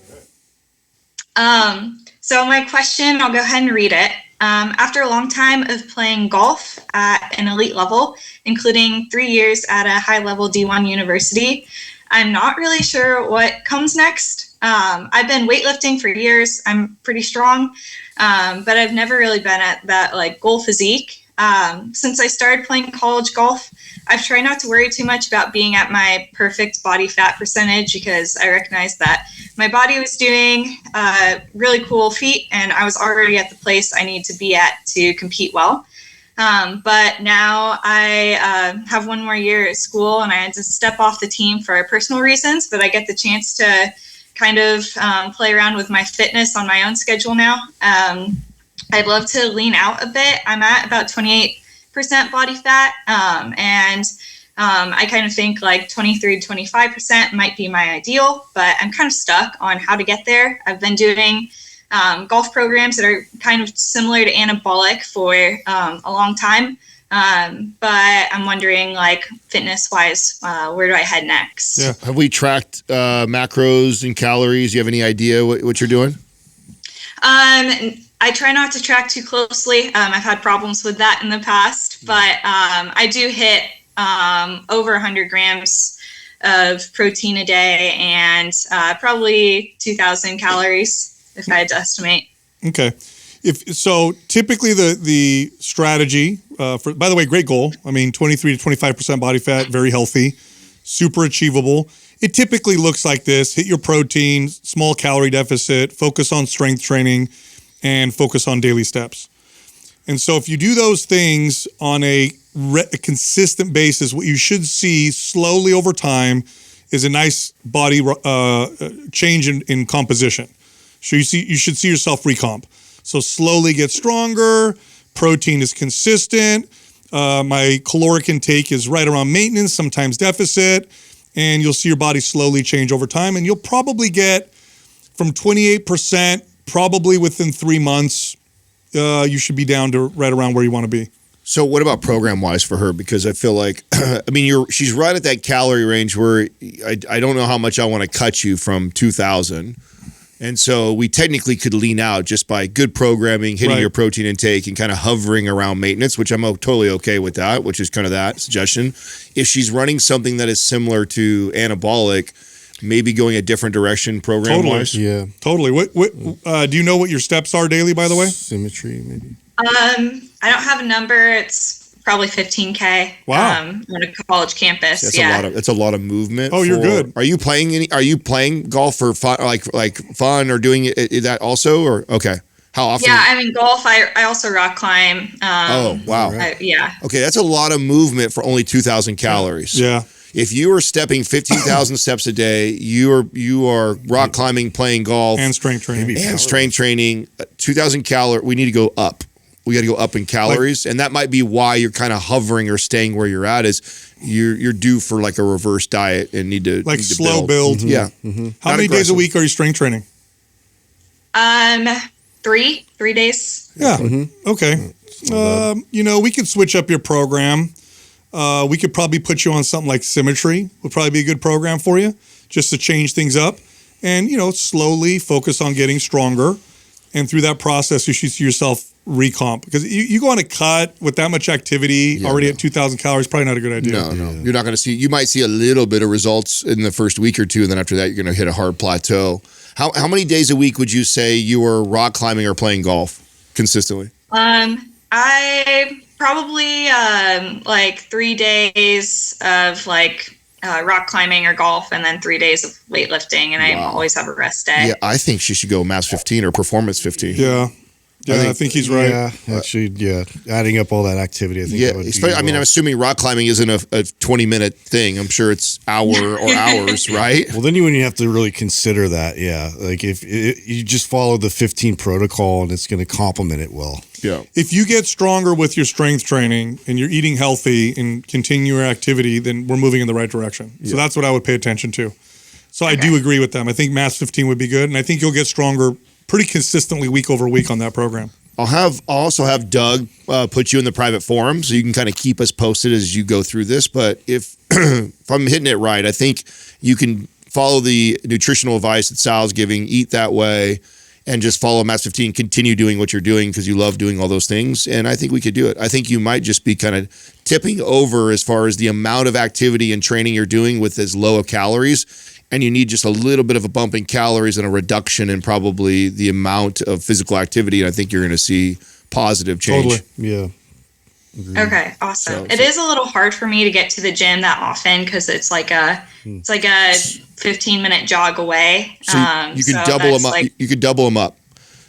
So my question, I'll go ahead and read it. After a long time of playing golf at an elite level, including 3 years at a high-level D1 university, I'm not really sure what comes next. I've been weightlifting for years. I'm pretty strong, but I've never really been at that like goal physique. Since I started playing college golf, I've tried not to worry too much about being at my perfect body fat percentage, because I recognized that my body was doing a really cool feat and I was already at the place I need to be at to compete well. But now I have one more year at school and I had to step off the team for personal reasons, but I get the chance to kind of play around with my fitness on my own schedule now. I'd love to lean out a bit. I'm at about 28% body fat, and I kind of think like 23 to 25% might be my ideal, but I'm kind of stuck on how to get there. I've been doing golf programs that are kind of similar to anabolic for a long time, but I'm wondering, like, fitness-wise, where do I head next? Yeah. Have we tracked macros and calories? Do you have any idea what you're doing? I try not to track too closely. I've had problems with that in the past, but I do hit over 100 grams of protein a day and probably 2,000 calories if I had to estimate. Okay. Typically the strategy by the way, great goal. I mean, 23 to 25% body fat, very healthy, super achievable. It typically looks like this: hit your protein, small calorie deficit, focus on strength training, and focus on daily steps. And so if you do those things on a consistent basis, what you should see slowly over time is a nice body change in composition. So you should see yourself recomp. So slowly get stronger, protein is consistent, my caloric intake is right around maintenance, sometimes deficit, and you'll see your body slowly change over time. And you'll probably get from 28%, probably within 3 months, you should be down to right around where you want to be. So what about program-wise for her? Because I feel like, I mean, she's right at that calorie range where I don't know how much I want to cut you from 2,000. And so we technically could lean out just by good programming, hitting your protein intake, and kind of hovering around maintenance, which I'm totally okay with that, which is kind of that suggestion. If she's running something that is similar to anabolic, maybe going a different direction program-wise. Totally. Yeah. Totally. What do you know what your steps are daily, by the way? Symmetry, maybe. I don't have a number. It's probably 15K. Wow. On a college campus. That's a lot of movement. Oh, you're good. Are you playing golf for fun, like fun, or doing that also, or okay? How often? Yeah, I mean, golf. I also rock climb. Oh, wow. Yeah. Okay, that's a lot of movement for only 2,000 calories. Yeah. If you are stepping 15,000 steps a day, you are rock climbing, playing golf, And strength training. and strength training. 2,000 calories. We need to go up. We got to go up in calories, and that might be why you're kind of hovering or staying where you're at. Is you're due for like a reverse diet and need to slow build. Mm-hmm. Yeah. Mm-hmm. How many days a week are you strength training? 3 days. Yeah. Mm-hmm. Okay. We could switch up your program. We could probably put you on something like Symmetry. Would probably be a good program for you, just to change things up, and slowly focus on getting stronger. And through that process, you should see yourself recomp, because you go on a cut with that much activity already at 2,000 calories, probably not a good idea. No. You're not going to see. You might see a little bit of results in the first week or two, and then after that, you're going to hit a hard plateau. How many days a week would you say you were rock climbing or playing golf consistently? I probably like 3 days of like rock climbing or golf, and then 3 days of weightlifting, and I always have a rest day. Yeah, I think she should go Mass 15 or Performance 15. Yeah. I think he's right. Yeah, actually, adding up all that activity, I think. Yeah, that would especially, I'm assuming rock climbing isn't a 20-minute thing. I'm sure it's hour or hours, right? Well, then you have to really consider that. Yeah, like if you just follow the 15 protocol, and it's going to complement it well. Yeah. If you get stronger with your strength training and you're eating healthy and continue your activity, then we're moving in the right direction. So that's what I would pay attention to. So I do agree with them. I think Mass 15 would be good, and I think you'll get stronger pretty consistently week over week on that program. I'll also have Doug put you in the private forum, so you can kind of keep us posted as you go through this. But if I'm hitting it right, I think you can follow the nutritional advice that Sal's giving, eat that way, and just follow Mass 15, continue doing what you're doing because you love doing all those things. And I think we could do it. I think you might just be kind of tipping over as far as the amount of activity and training you're doing with as low of calories. And you need just a little bit of a bump in calories and a reduction in probably the amount of physical activity. And I think you're going to see positive change. Totally. Yeah. Mm-hmm. Okay, awesome. It is a little hard for me to get to the gym that often because it's like a 15-minute jog away. So you could double them up. You could double them up.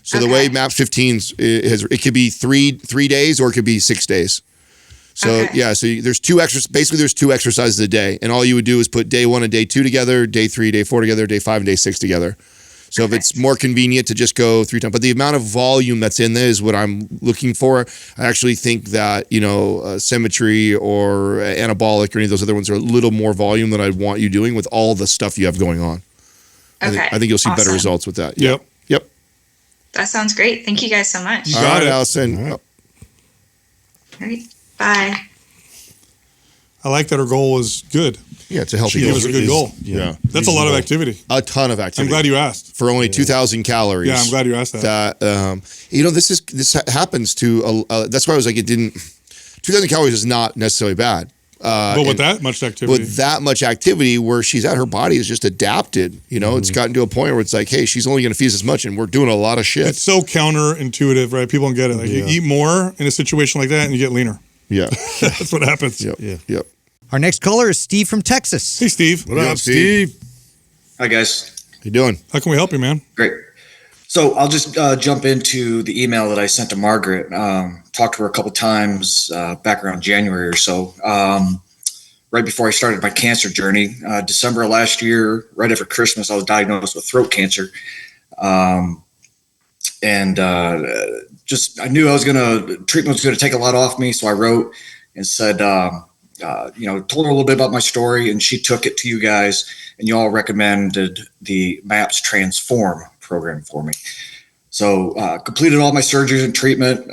So the way Maps 15 is, it could be three days or it could be 6 days. So so there's two exercises a day, and all you would do is put day 1 and day 2 together, day 3, day 4 together, day 5 and day 6 together. So if it's more convenient to just go 3 times, but the amount of volume that's in there is what I'm looking for. I actually think that, symmetry or anabolic or any of those other ones are a little more volume than I'd want you doing with all the stuff you have going on. Okay. I think you'll see better Awesome. results with that. Yep. Yep. That sounds great. Thank you guys so much. You All got right, it. Allison. All right. All right. Bye. I like that her goal was good. Yeah, it's a healthy She goal. gave us a good goal. Yeah. That's a lot of activity. A ton of activity. I'm glad you asked. For only 2,000 calories. Yeah, I'm glad you asked that. This happens to, that's why I was like, 2,000 calories is not necessarily bad. But with that much activity. With that much activity where she's at, her body is just adapted. It's gotten to a point where it's like, hey, she's only going to feed as much and we're doing a lot of shit. It's so counterintuitive, right? People don't get it. Like you eat more in a situation like that and you get leaner. Yeah. That's what happens. Yep. Our next caller is Steve from Texas. Hey, Steve. What up, Steve? Hi, guys. How you doing? How can we help you, man? Great. So I'll just jump into the email that I sent to Margaret. Talked to her a couple times back around January or so. Right before I started my cancer journey, December of last year, right after Christmas, I was diagnosed with throat cancer. I knew treatment was going to take a lot off me. So I wrote and said, told her a little bit about my story, and she took it to you guys, and you all recommended the MAPS Transform program for me. So completed all my surgeries and treatment.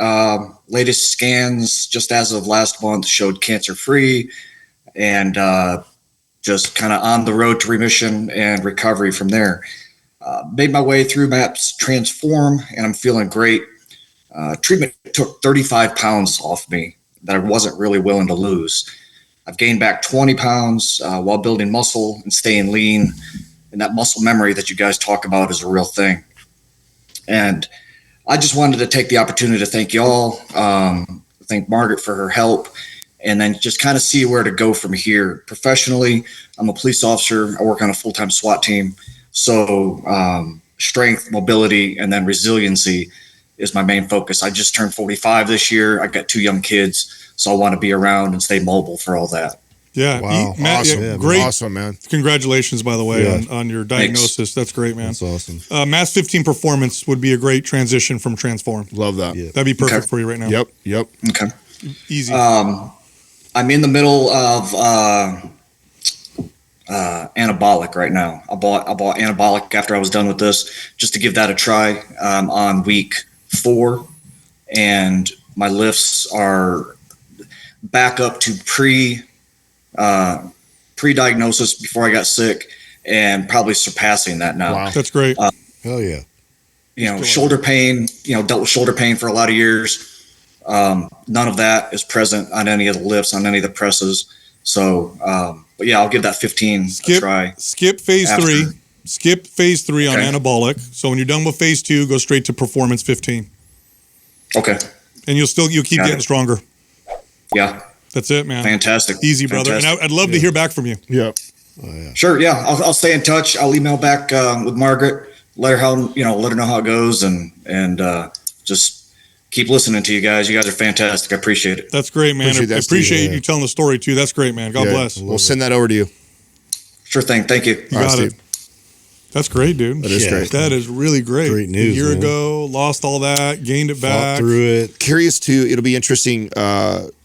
Latest scans just as of last month showed cancer-free, and just kind of on the road to remission and recovery from there. Made my way through MAPS Transform, and I'm feeling great. Treatment took 35 pounds off me that I wasn't really willing to lose. I've gained back 20 pounds while building muscle and staying lean. And that muscle memory that you guys talk about is a real thing. And I just wanted to take the opportunity to thank y'all, thank Margaret for her help, and then just kind of see where to go from here. Professionally, I'm a police officer. I work on a full-time SWAT team. So strength, mobility, and then resiliency is my main focus. I just turned 45 this year. I've got 2 young kids. So I want to be around and stay mobile for all that. Yeah. Wow. Matt, Awesome. yeah, great. Awesome, man. Congratulations, by the way, on your diagnosis. Thanks. That's great, man. That's awesome. Mass 15 Performance would be a great transition from Transform. Love that. Yeah. That'd be perfect Okay. for you right now. Yep. Okay. Easy. I'm in the middle of anabolic right now. I bought anabolic after I was done with this, just to give that a try. On week 4, and my lifts are back up to pre-diagnosis before I got sick, and probably surpassing that now. Wow. That's great. Hell yeah. Shoulder pain, dealt with shoulder pain for a lot of years. None of that is present on any of the lifts, on any of the presses. So, but yeah, I'll give that 15 a try. Skip phase after. 3. Skip phase 3 on Okay. anabolic. So when you're done with phase 2, go straight to performance 15. Okay. And you'll keep Got getting it. stronger. Yeah. That's it, man. Fantastic. Easy, brother. Fantastic. And I'd love to hear back from you. Yep. Sure. Yeah. I'll stay in touch. I'll email back with Margaret, let her know how it goes, and just keep listening to you guys. You guys are fantastic. I appreciate it. That's great, man. Appreciate that, I Steve. appreciate Yeah. you telling the story too. That's great, man. God Yeah. bless. We'll send that over to you. Sure thing. Thank you. You All right, got it. Steve. That's great, dude. That is great. That is really great. Great news, A year man. ago, lost all that, gained it Fought back. through it. Curious too. It'll be interesting.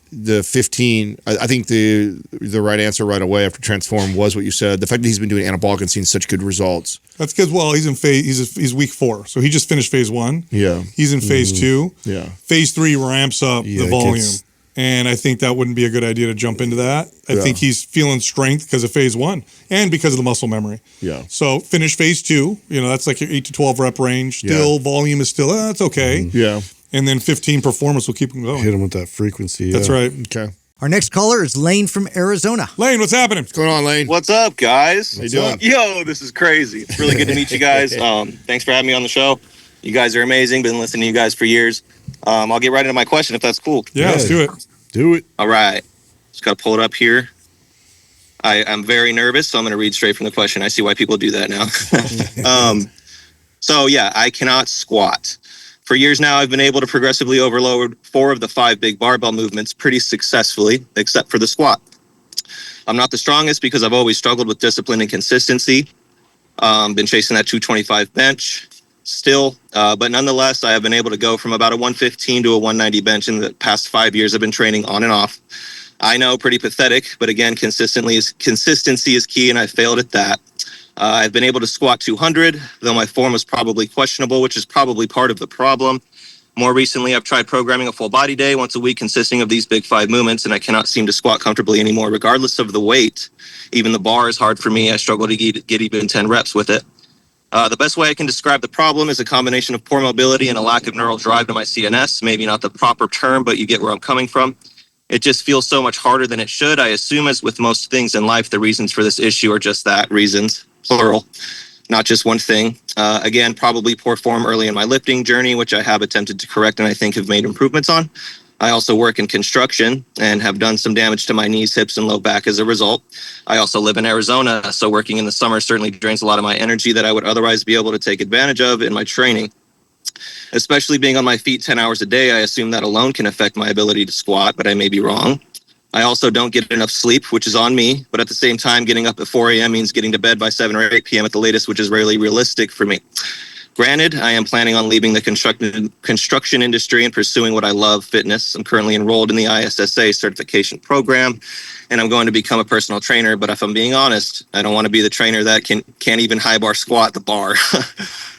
The 15. I think the right answer right away after Transform was what you said. The fact that he's been doing anabolic and seen such good results. That's because he's in phase. He's week 4, so he just finished phase 1. Yeah. He's in phase 2. Yeah. Phase 3 ramps up Yeah, the it volume, gets- and I think that wouldn't be a good idea to jump into that. I Yeah. think he's feeling strength because of phase 1 and because of the muscle memory. Yeah. So finish phase 2. That's like your 8 to 12 rep range. Still, volume is still that's okay. Yeah. And then 15 performance will keep him going. Hit him with that frequency. That's yeah. right. Okay. Our next caller is Lane from Arizona. Lane, what's happening? What's going on, Lane? What's up, guys? How you doing? Yo, this is crazy. It's really good to meet you guys. Thanks for having me on the show. You guys are amazing. Been listening to you guys for years. I'll get right into my question if that's cool. Yeah, let's do it. Do it. All right. Just got to pull it up here. I'm very nervous, so I'm going to read straight from the question. I see why people do that now. So, yeah, I cannot squat. For years now, I've been able to progressively overload 4 of the 5 big barbell movements pretty successfully, except for the squat. I'm not the strongest because I've always struggled with discipline and consistency. Been chasing that 225 bench still, but nonetheless, I have been able to go from about a 115 to a 190 bench in the past 5 years. I've been training on and off. I know, pretty pathetic, but again, consistency is key, and I failed at that. I've been able to squat 200, though my form was probably questionable, which is probably part of the problem. More recently, I've tried programming a full body day once a week consisting of these big 5 movements, and I cannot seem to squat comfortably anymore, regardless of the weight. Even the bar is hard for me. I struggle to get even 10 reps with it. The best way I can describe the problem is a combination of poor mobility and a lack of neural drive to my CNS. Maybe not the proper term, but you get where I'm coming from. It just feels so much harder than it should. I assume, as with most things in life, the reasons for this issue are just that, reasons, plural, not just one thing. Again, probably poor form early in my lifting journey, which I have attempted to correct and I think have made improvements on. I also work in construction and have done some damage to my knees, hips, and low back as a result. I also live in Arizona, so working in the summer certainly drains a lot of my energy that I would otherwise be able to take advantage of in my training. Especially being on my feet 10 hours a day, I assume that alone can affect my ability to squat, but I may be wrong. I also don't get enough sleep, which is on me, but at the same time, getting up at 4 a.m. means getting to bed by 7 or 8 p.m. at the latest, which is rarely realistic for me. Granted, I am planning on leaving the construction industry and pursuing what I love, fitness. I'm currently enrolled in the ISSA certification program, and I'm going to become a personal trainer. But if I'm being honest, I don't want to be the trainer that can't even high bar squat the bar.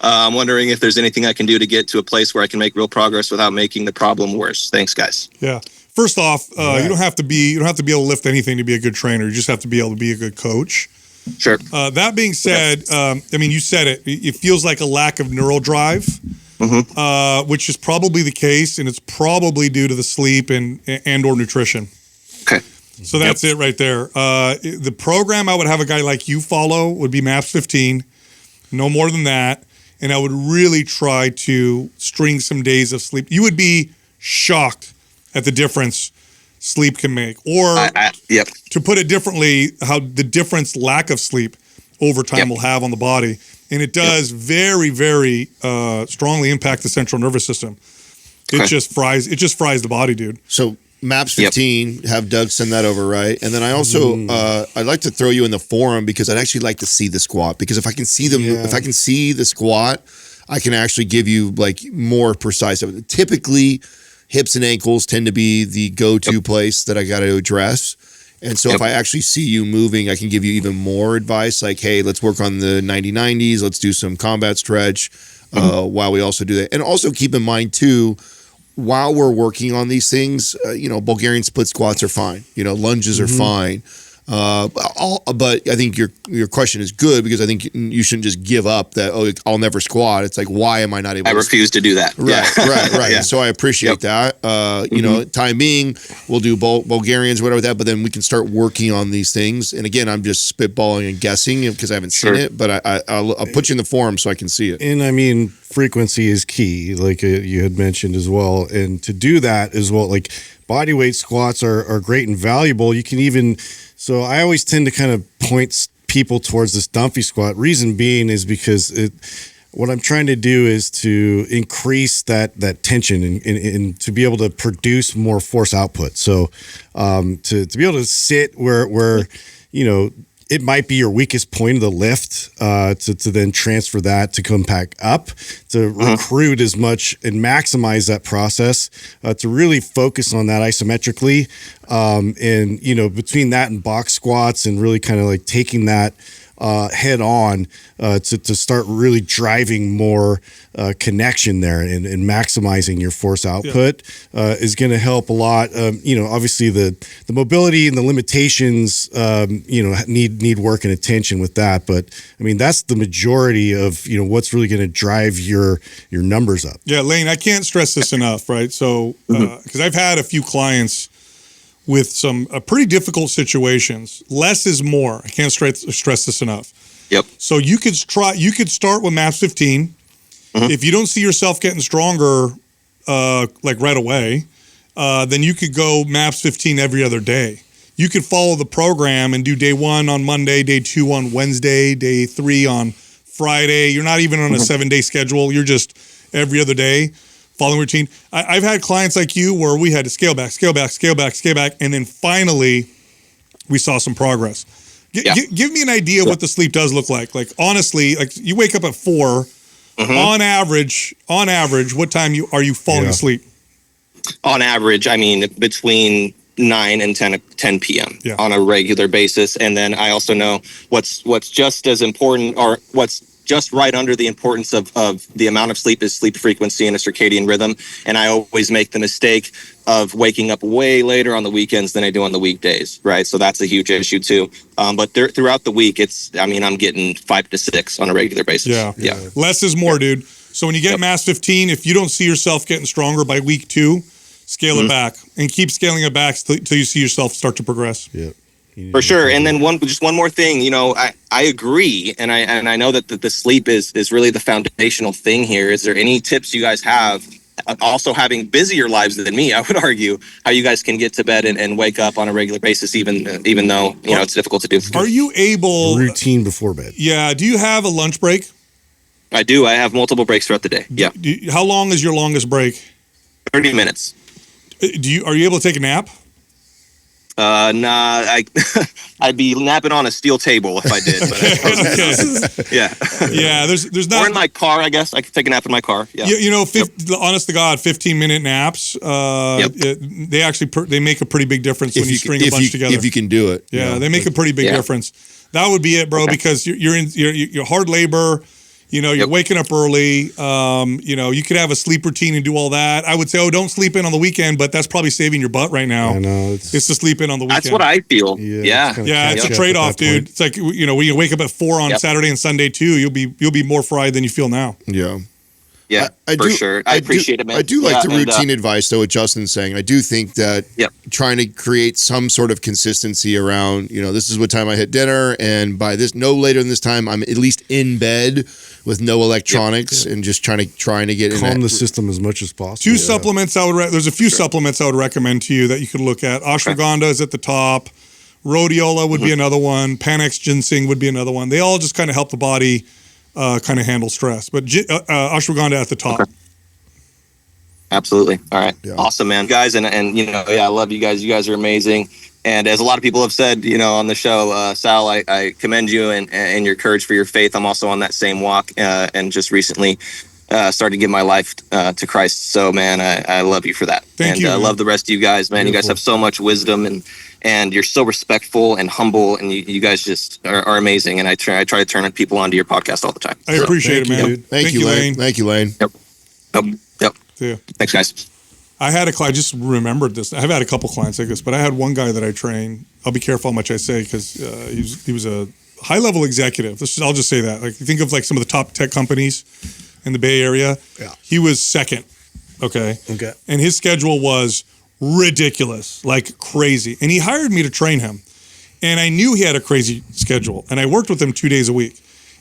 I'm wondering if there's anything I can do to get to a place where I can make real progress without making the problem worse. Thanks, guys. Yeah. First off, you don't have to be able to lift anything to be a good trainer. You just have to be able to be a good coach. Sure. That being said, you said it. It feels like a lack of neural drive, which is probably the case, and it's probably due to the sleep and or nutrition. Okay. So that's it right there. The program I would have a guy like you follow would be MAPS 15, no more than that, and I would really try to string some days of sleep. You would be shocked at the difference sleep can make, or to put it differently, how the difference lack of sleep over time will have on the body. And it does very, very strongly impact the central nervous system. It just fries the body, dude. So MAPS 15, have Doug send that over, right? And then I also I'd like to throw you in the forum because I'd actually like to see the squat, because if I can see the squat, I can actually give you like more precise. Typically, hips and ankles tend to be the go-to place that I got to address. And so if I actually see you moving, I can give you even more advice, like, hey, let's work on the 90-90s. Let's do some combat stretch while we also do that. And also keep in mind, too, while we're working on these things, Bulgarian split squats are fine. Lunges are fine. But I think your question is good, because I think you shouldn't just give up that, I'll never squat. It's like, why am I not able I refuse to do that. Right. Yeah. So I appreciate that. Time being, we'll do Bulgarians, whatever that, but then we can start working on these things. And again, I'm just spitballing and guessing because I haven't seen it, but I'll put you in the forum so I can see it. And frequency is key, like you had mentioned as well. And to do that as well, like body weight squats are great and valuable. You can even, so I always tend to kind of point people towards this Dumpy squat. Reason being is because what I'm trying to do is to increase that tension and to be able to produce more force output. So to be able to sit where it might be your weakest point of the lift, to then transfer that to come back up, to recruit as much and maximize that process, to really focus on that isometrically. And, between that and box squats and really kind of like taking that head on to start really driving more connection there and maximizing your force output is going to help a lot. Obviously the mobility and the limitations, need work and attention with that. But that's the majority of, what's really going to drive your numbers up. Yeah, Lane, I can't stress this enough, right? So, because I've had a few clients with some pretty difficult situations. Less is more. I can't stress this enough. Yep. So you could start with MAPS 15. If you don't see yourself getting stronger, like right away, then you could go MAPS 15 every other day. You could follow the program and do day 1 on Monday, day 2 on Wednesday, day 3 on Friday. You're not even on a 7-day schedule. You're just every other day following routine. I've had clients like you where we had to scale back, and then finally we saw some progress. Yeah. Give me an idea what the sleep does look like. Like honestly, like you wake up at 4. On average, what time are you falling asleep? On average, I mean, between 9 and 10 p.m. Yeah. on a regular basis. And then I also know what's just as important, or what's just right under the importance of the amount of sleep, is sleep frequency and a circadian rhythm. And I always make the mistake of waking up way later on the weekends than I do on the weekdays, right? So that's a huge issue too. But throughout the week, I'm getting 5 to 6 on a regular basis. Yeah. Less is more, dude. So when you get mass 15, if you don't see yourself getting stronger by week 2, scale it back and keep scaling it back till you see yourself start to progress. Yep. For sure. And then one more thing, I agree. And I know that the sleep is really the foundational thing here. Is there any tips you guys have, also having busier lives than me, I would argue, how you guys can get to bed and wake up on a regular basis, even though, it's difficult to do? Are you able... Routine before bed. Yeah. Do you have a lunch break? I do. I have multiple breaks throughout the day. Yeah. How long is your longest break? 30 minutes. Are you able to take a nap? Nah, I'd be napping on a steel table if I did. But Yeah. There's not. Or in my car, I guess I could take a nap in my car. Yeah. Honest to God, 15-minute naps. They actually they make a pretty big difference when you string a bunch together. If you can do it. Yeah, they make a pretty big difference. That would be it, bro. Because you're hard labor. You're waking up early. You could have a sleep routine and do all that. I would say, don't sleep in on the weekend, but that's probably saving your butt right now. I know. It's to sleep in on the weekend. That's what I feel. Yeah, it's a trade-off, dude. It's like, when you wake up at 4 on Saturday and Sunday too, you'll be more fried than you feel now. Yeah. Yeah, for sure. I appreciate it, man. I do like the routine advice, though, what Justin's saying. I do think that trying to create some sort of consistency around, this is what time I hit dinner, and by no later than this time, I'm at least in bed with no electronics, and just trying to get calm the system as much as possible. Two supplements there's a few supplements I would recommend to you that you could look at. Ashwagandha is at the top. Rhodiola would be another one. Panax ginseng would be another one. They all just kind of help the body kind of handle stress, but ashwagandha at the top. Okay. Absolutely. All right. Yeah. Awesome, man. Guys, and I love you guys. You guys are amazing. And as a lot of people have said, on the show, Sal, I commend you and your courage for your faith. I'm also on that same walk, and just recently started to give my life to Christ. So, man, I love you for that. Thank you. I love the rest of you guys, man. Beautiful. You guys have so much wisdom, and you're so respectful and humble, and you guys just are amazing. And I try to turn people onto your podcast all the time. I appreciate it, man. Dude. Thank you, Lane. Thank you, Lane. Yep. Yeah. Thanks, guys. I had a client, I just remembered this. I've had a couple clients like this, but I had one guy that I trained. I'll be careful how much I say because he was a high-level executive. I'll just say that. Like, think of like some of the top tech companies in the Bay Area. Yeah. He was second. Okay. And his schedule was ridiculous, like crazy. And he hired me to train him. And I knew he had a crazy schedule. And I worked with him 2 days a week.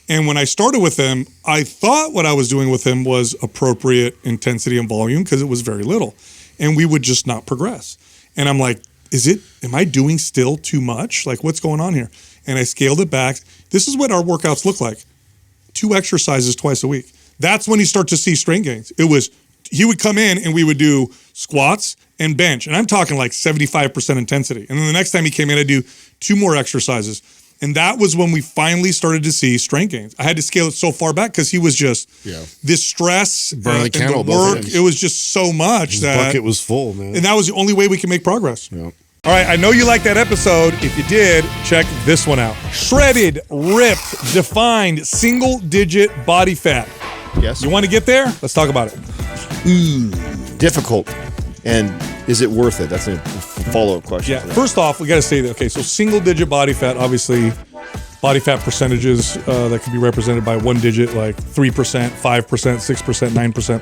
And when I started with him, I thought what I was doing with him was appropriate intensity and volume because it was very little. And we would just not progress. And I'm like, am I doing still too much? Like, what's going on here? And I scaled it back. This is what our workouts look like. 2 exercises twice a week. That's when you start to see strength gains. He would come in and we would do squats and bench. And I'm talking like 75% intensity. And then the next time he came in, I'd do 2 more exercises. And that was when we finally started to see strength gains. I had to scale it so far back because he was just this stress and the work. It was just so much His that bucket was full, man. And that was the only way we could make progress. Yeah. All right, I know you liked that episode. If you did, check this one out. Shredded, ripped, defined, single-digit body fat. Yes. You want to get there? Let's talk about it. Difficult. And is it worth it? That's a follow-up question. Yeah. First off, we got to say that, okay, so single-digit body fat, obviously, body fat percentages that can be represented by 1 digit, like 3%, 5%, 6%, 9%.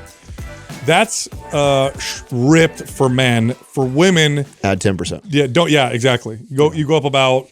That's ripped for men. For women, add 10%. Yeah, exactly. You go up about